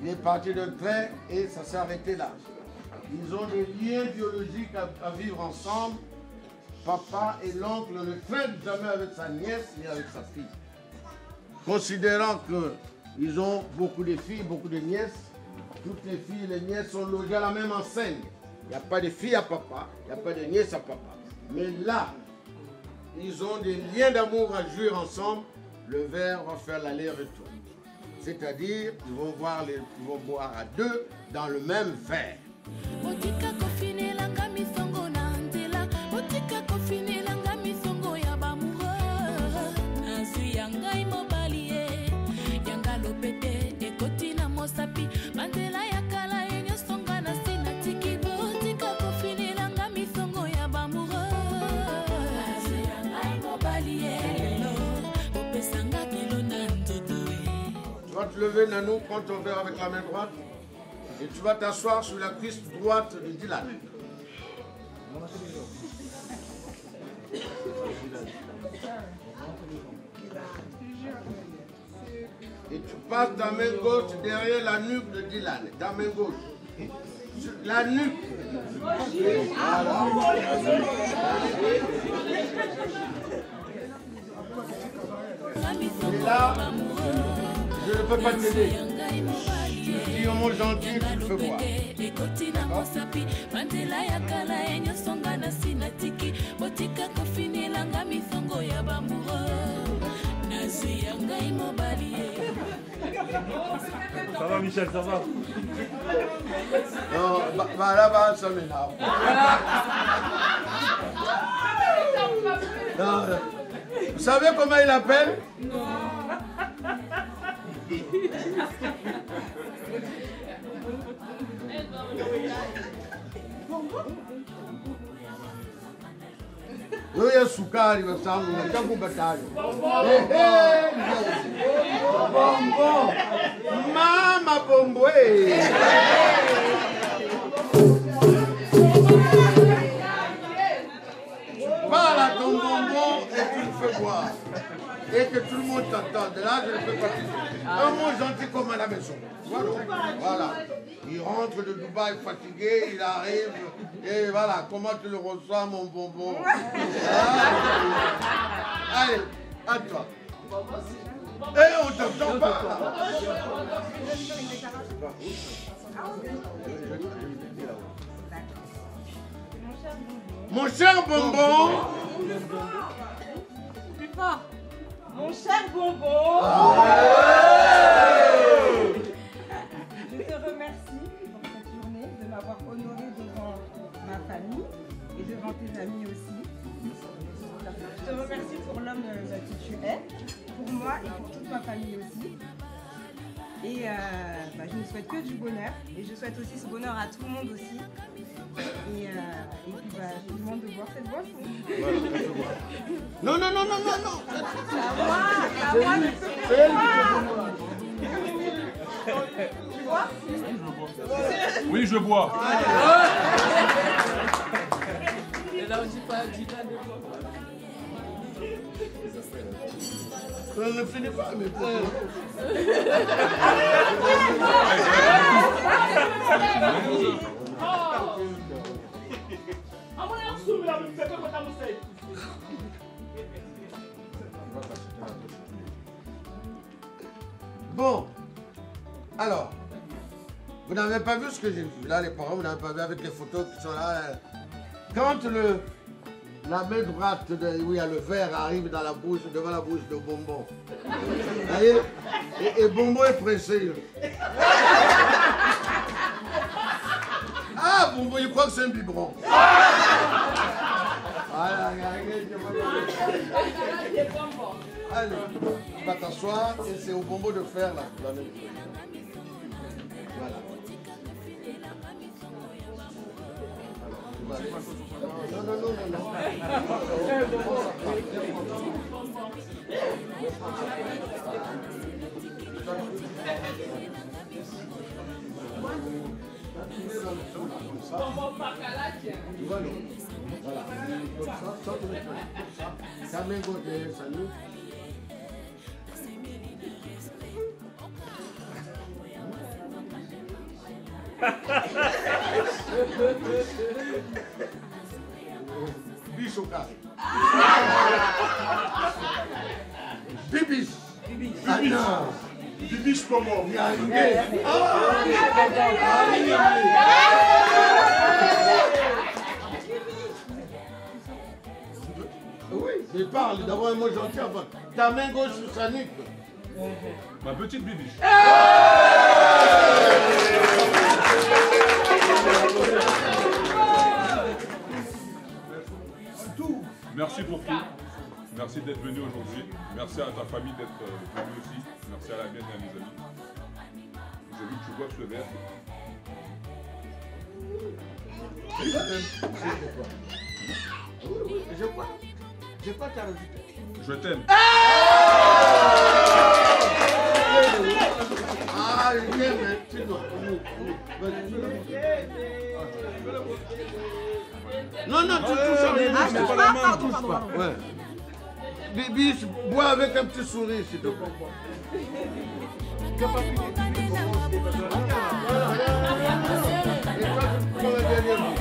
Il est parti d'un trait et ça s'est arrêté là. Ils ont des liens biologiques à vivre ensemble. Papa et l'oncle ne traînent jamais avec sa nièce ni avec sa fille. Considérant qu'ils ont beaucoup de filles, beaucoup de nièces, toutes les filles et les nièces sont logées à la même enseigne. Il n'y a pas de filles à papa, il n'y a pas de nièces à papa. Mais là, ils ont des liens d'amour à jouer ensemble. Le verre va faire l'aller-retour. C'est-à-dire, ils vont boire à deux dans le même verre. Tu vas te lever, Nanou, prends ton verre avec la main droite et tu vas t'asseoir sur la cuisse droite de Dylan. Et tu passes ta main gauche derrière la nuque de Dylan, ta main gauche. Sur la nuque. Voilà. Et là, je ne peux pas t'aider. Tu dis au mot gentil, tu le fais boire. Ça va Michel, ça va? Non, là-bas, ça m'énerve. Vous savez comment il appelle? Non. Yo sukari basangu ngachaku batali. Bongo. Mama bombo Voilà ton bonbon et tu le fais boire. Et que tout le monde t'entende. Là, je ne peux pas te dire. Un mot gentil comme à la maison. Voilà. Il rentre de Dubaï fatigué, il arrive. Et voilà, comment tu le reçois, mon bonbon? Allez, à toi. Et on t'entend pas. Mon cher bonbon. Plus fort. Mon cher bonbon. Je te remercie pour cette journée, de m'avoir honoré devant ma famille et devant tes amis aussi. Je te remercie pour l'homme que tu es, pour moi et pour toute ma famille aussi. Et je ne souhaite que du bonheur et je souhaite aussi ce bonheur à tout le monde aussi. Et puis je vous demande de boire cette boisson. Non. C'est à moi de Tu bois? Oui, je bois. Et là, on dit pas Dylan de boire. On ne finit pas, mais bon, alors, vous n'avez pas vu ce que j'ai vu. Là, les parents, vous n'avez pas vu avec les photos qui sont là. Quand la main droite où il y a le verre arrive dans la bouche, devant la bouche de Bonbon. Vous voyez? Et Bonbon est pressé. Ah, bonbon, il croit que c'est un biberon. Allez, tu vas t'asseoir et c'est au bonbon de fer là. Voilà. Non, non, non, non, non. Voilà. Ça met côté, ça nous. Biche au carré. Bibis. Bibis. Bibis comment? Oui, mais parle, d'abord un mot gentil avant. Ta main gauche sur sa nuque. Ma petite bibiche. Merci pour tout. Merci d'être venu aujourd'hui. Merci à ta famille d'être venue aussi. Merci à la mienne et à mes amis. J'ai vu que tu bois ce verre. Je crois t'as rajouté. Je t'aime. Ah, je t'aime, hein. Tu dois. Non, non, tu touches à Bibis. c'est pas la main, touche pas. Ouais. Bibis, bois avec un petit sourire, s'il te plaît. Et toi, tu prends le dernier mot.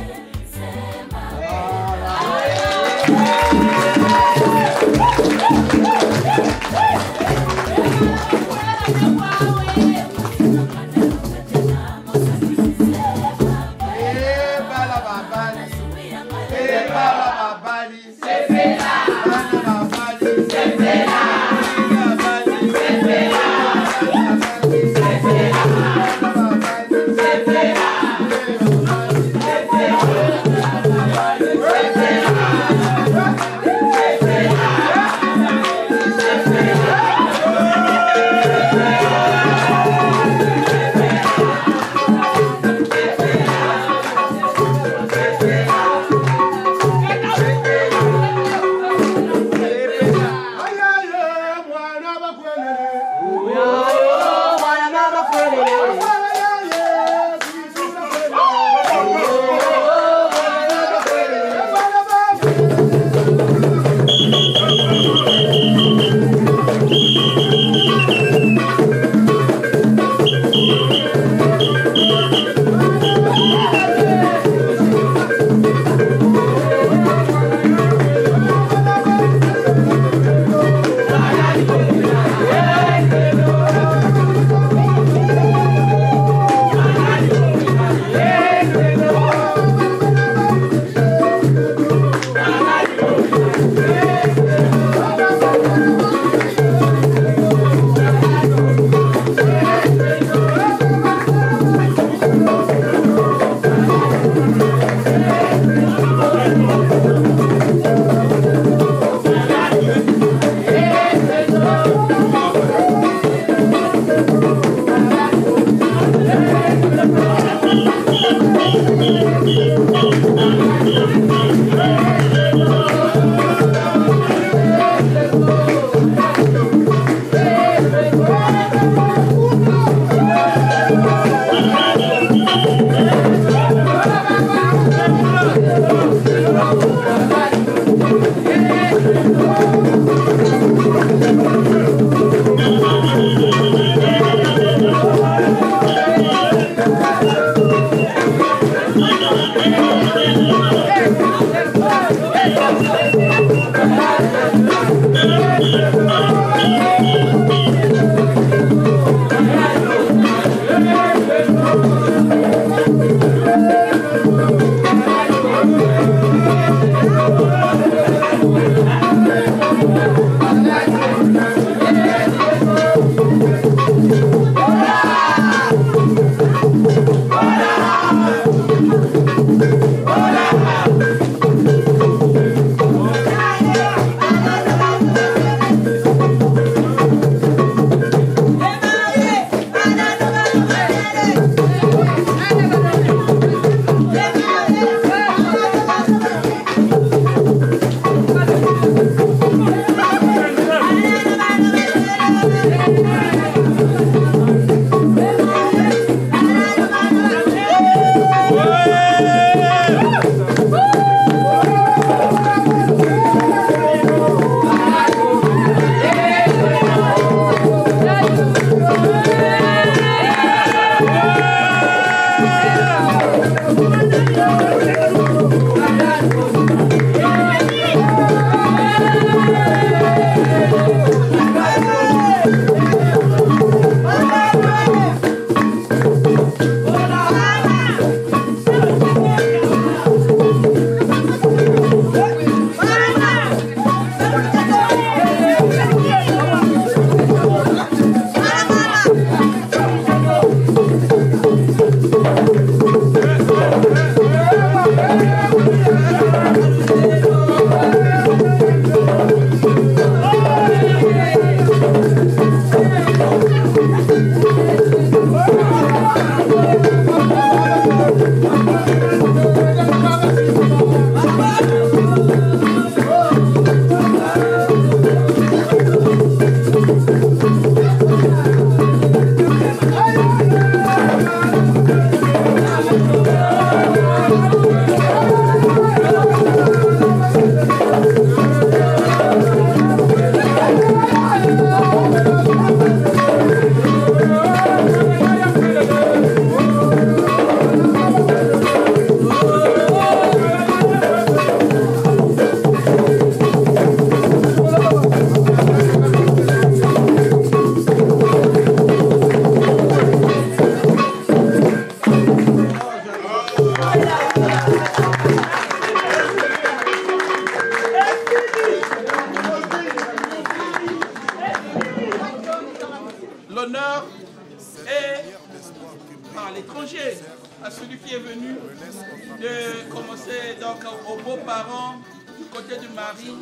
donc aux beaux-parents du côté du mari,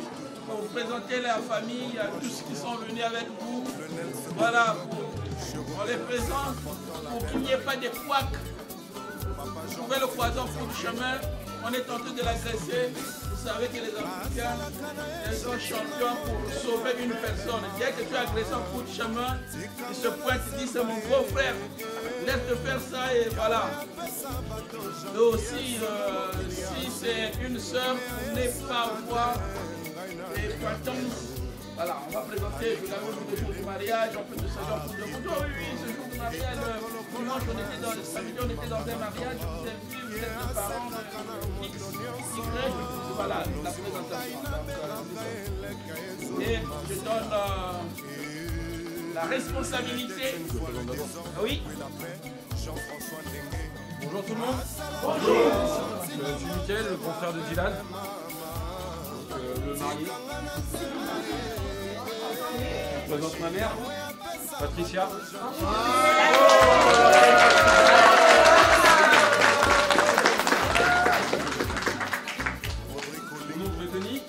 pour vous présenter la famille, tous ceux qui sont venus avec vous. Voilà, on les présente pour qu'il n'y ait pas de couacs. Vous trouvez le poison pour le chemin, on est tenté de l'agresser. Vous savez que les Africains, ils sont champions pour sauver une personne. Dès que tu as agressé en cours de chemin, il se pointe, il dit c'est mon beau frère, laisse-le faire ça et voilà. Et aussi, si c'est une soeur, vous n'êtes pas au voir. Et quand voilà, on va présenter, je l'avais vu le jour du mariage, on peut de ce genre de photos. Oui, ce jour du mariage, dimanche, samedi, on était dans un mariage, vous avez vu, vous êtes les parents X, Y, voilà, la présentation. Et je donne la responsabilité. Oui. Bonjour tout le monde. Bonjour. Je suis Mickaël, le grand frère de Dylan. Le marié. Je présente ma mère, Patricia. Mon oncle Denis.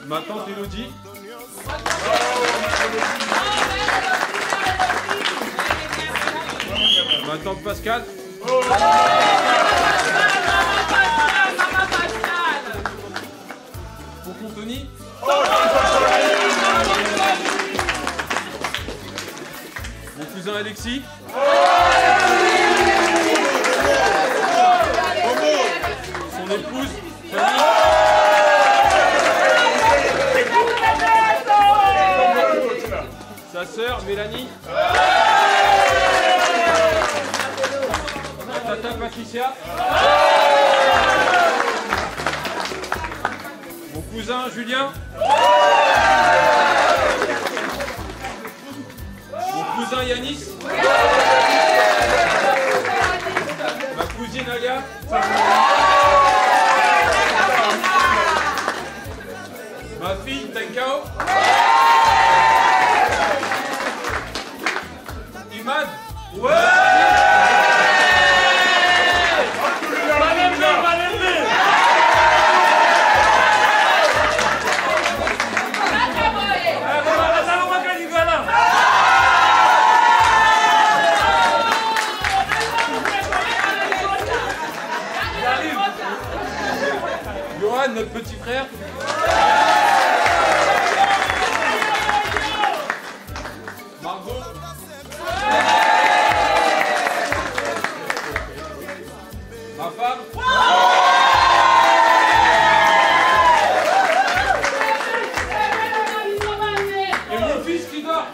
Ma tante Elodie. Ma tante Pascal. Tonton Tony. Mon cousin Alexis. Son épouse. Sa sœur Mélanie. Ma tata Patricia. Mon cousin Julien. Mon cousin Yanis. Ma cousine Alia. Ma fille Tenkao. Imad. Ouais. Johan, notre petit frère. Margot. Ma femme. Et mon fils qui dort.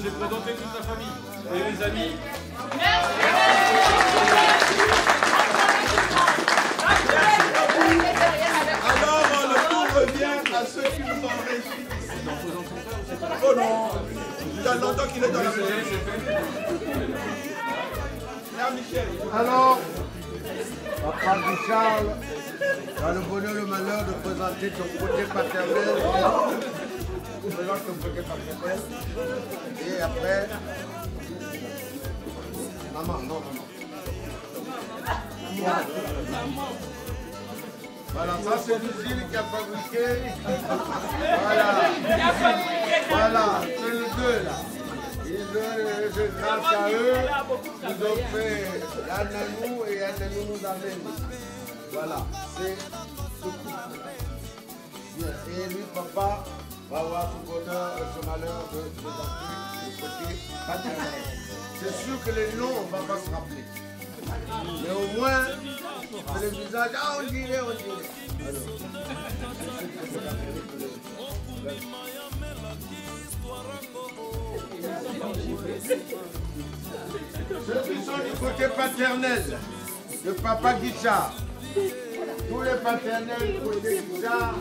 J'ai présenté toute la famille et les amis. Alors, le tour revient à ceux qui nous ont réussi. Oh non, il y a longtemps qu'il est dans la maison. Là, Michel. Alors, papa Charles, tu as le bonheur, le malheur de présenter ton côté paternel. Tu présentes ton côté paternel. Et après, maman, non. Voilà, ça c'est l'usine qui a fabriqué. Voilà, c'est les deux là. Grâce à eux, ils ont fait Yananou et Yananou nous amène. Voilà, c'est ce coup. Et lui, papa, va avoir ce bonheur et ce malheur de présenter le côté paternel. C'est sûr que les noms, on ne va pas se rappeler. Mais au moins, c'est le visage, ah on dirait. Alors, ceux qui sont du côté paternel de papa Guichard, tous les paternels du côté Guichard,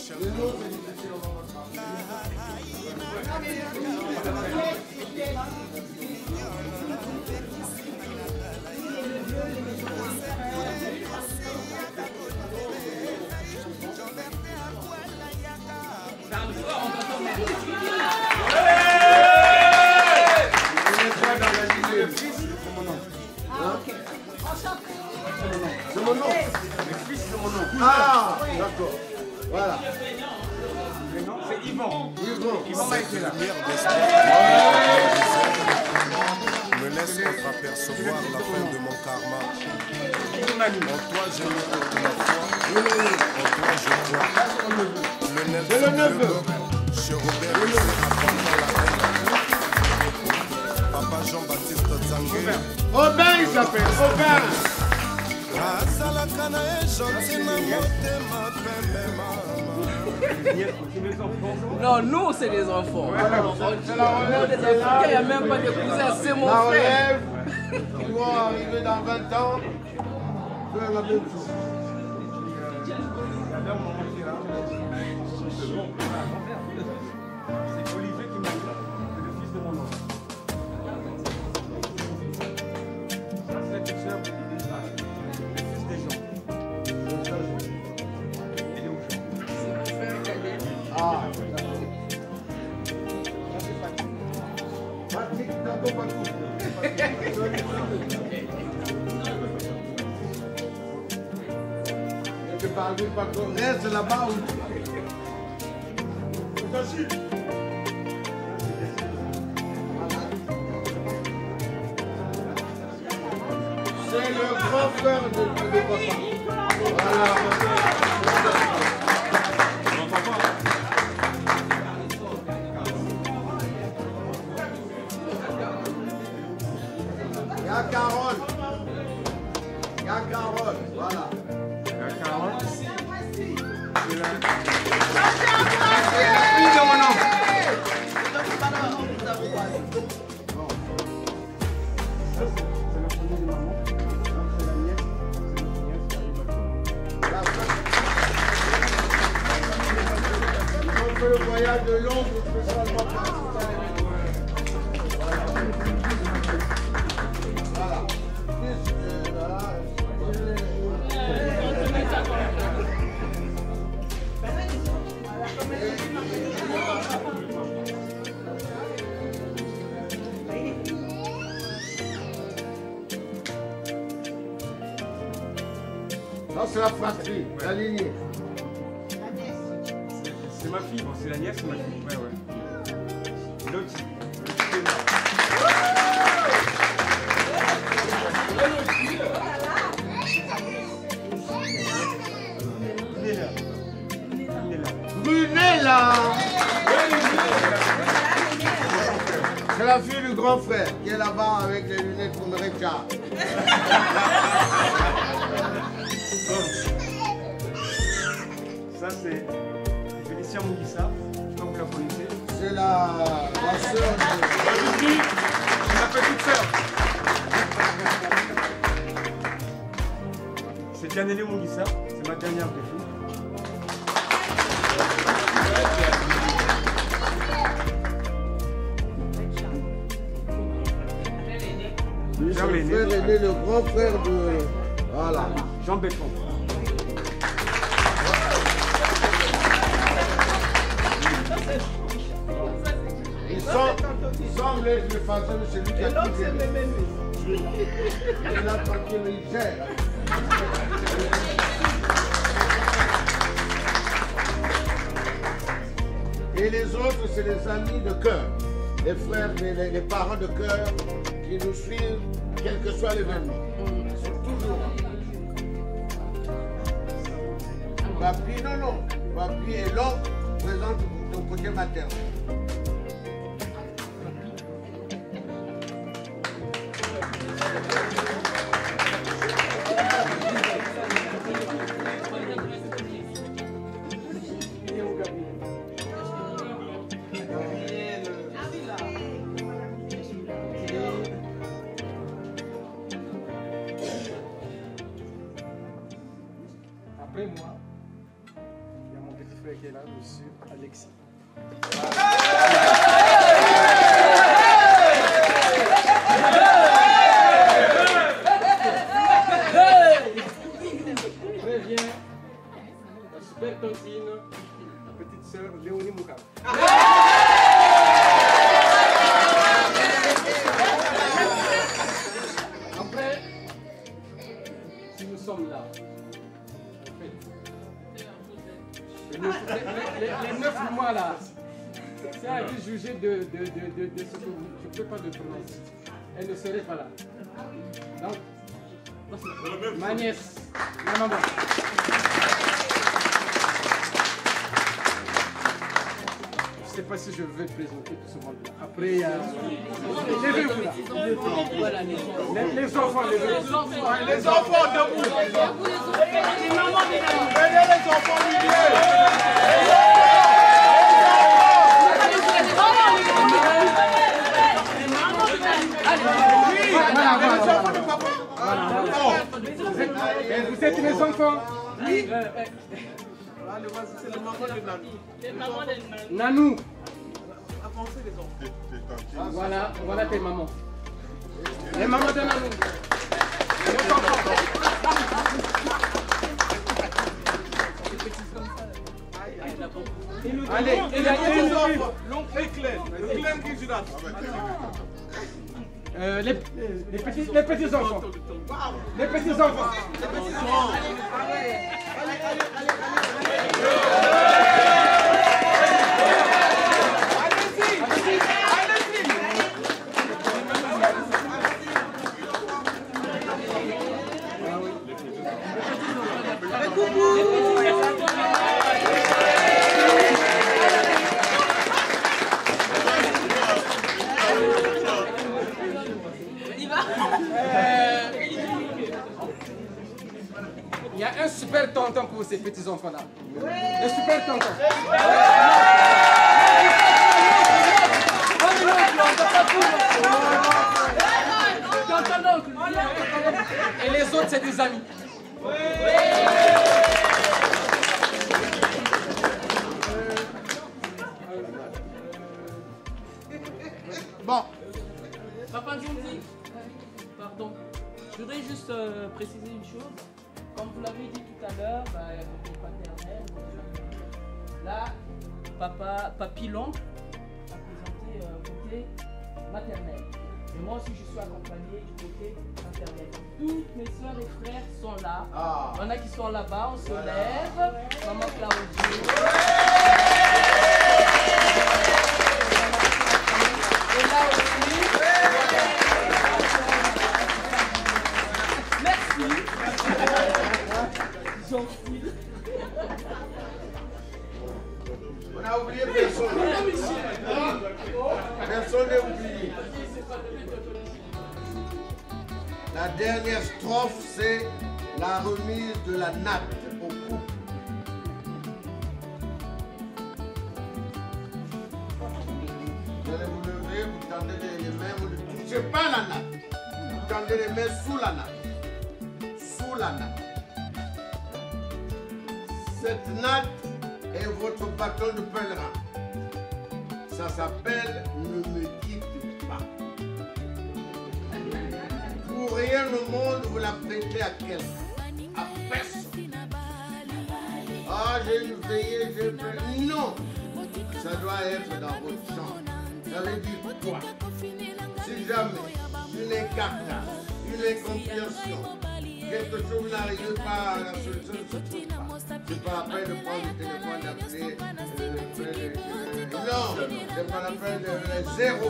les autres c'est difficile, on va Le fils de mon oncle. Ah, d'accord. Voilà. Le nom, c'est Yvon. Yvon Maïkela. Me laisse entreapercevoir la fin de mon karma. En toi j'ai mis toute ma foi. En toi je crois. Le neveu. Chez Robert, c'est apprendre la haine. Papa Jean-Baptiste Zangué. Robin, il s'appelle Robin. Azalaka na ye gentil na motema pembe mama. Non, nous, c'est les enfants. C'est la relève. Il n'y a même pas de cousins, c'est mon La frère. relève, ils vont arriver dans 20 ans, faire la même chose. C'est Olivier qui m'a dit, c'est le fils de mon oncle. Ça, c'est la petite sœur le fils des gens. Il est où, Jean? Ah, Patrick, t'as pas tout. Tu parles pas qu'on reste là-bas ou... C'est le grand frère de papa. Voilà. Il y a Carole. Il y a Carole, voilà. Il y a Carole. C'est la fille de mon oncle. Le voyage de Londres, spécialement pour voilà. Ça, c'est la fratrie, la lignée. C'est ma fille, bon, c'est la nièce, c'est ma fille. Ouais, ouais. L'autre, Brunella. C'est la fille du grand frère qui est là-bas avec les lunettes comme Richard. ça c'est Félicia Mouguissa, comme vous la connaissez. C'est la sœur de... Ma petite sœur. C'est Janelle Mouguissa, c'est ma dernière belle-fille. Lui, c'est le frère aîné, le grand frère de... Voilà. Jean Béton. Il semble être le façon de celui qui a tout fait. Il est là tranquille, il gère. Et les autres, c'est les amis de cœur. Les frères, les parents de cœur qui nous suivent, quel que soit l'événement. Ils sont toujours là. Papi, non. Papi et l'oncle présentent ton côté maternel. Après moi, il y a mon petit frère qui est là, monsieur Alexis. Après vient la super tontine, la petite sœur Léonie Moukam. Après, si nous sommes là, fait. Les 9 mois là, c'est à lui juger de ce que je ne peux pas le prononcer. Elle ne serait pas là. Donc, ma nièce, ma maman. Je ne sais pas si je vais présenter tout ce monde. Après, il y a levez-vous là. Les enfants, levez-vous. Les enfants debout. Les mamans, venez les enfants au milieu. Vous êtes les enfants? Oui. C'est les mamans de Nanou. Les mamans de Nanou. Avancez les enfants. Voilà tes mamans. Les mamans de Nanou. Les enfants. Allez, les enfants. L'oncle est clair. Le clair qui jura. les petits enfants. Les petits enfants. Il y a un super tonton pour ces petits enfants là. Un super tonton. Et les autres c'est des amis. Bon. Papa Jondi, pardon. Je voudrais juste préciser une chose. Comme vous l'avez dit tout à l'heure, côté paternel, là, papy l'oncle a présenté côté maternel. Et moi aussi, je suis accompagné du côté maternel. Toutes mes soeurs et frères sont là. Il y en a qui sont là-bas, on se lève. Maman Claudie. Et là aussi. Merci. Jean-Philippe. On a oublié personne. Personne n'est oublié. La dernière strophe, c'est la remise de la natte au couple. Vous allez vous lever, vous tendez les mains, vous ne touchez pas la natte. Vous tendez les mains sous la natte. Sous la natte. Cette natte est votre bâton de pèlerin. Ça s'appelle Ne me quitte pas. Pour rien au monde, vous la prêtez à quelqu'un. À personne. Ah, j'ai une veillée, j'ai fait. Non! Ça doit être dans votre chambre. Ça veut dire quoi? Si jamais une incarnation, une incompréhension, quelque chose n'arrive pas à la solution ne se trouve pas. C'est pas la peine de prendre le téléphone, d'appeler. Non, c'est pas la peine de zéro.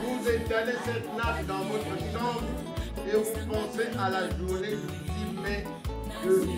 Vous étalez cette natte dans votre chambre et vous pensez à la journée du 10 mai 2020.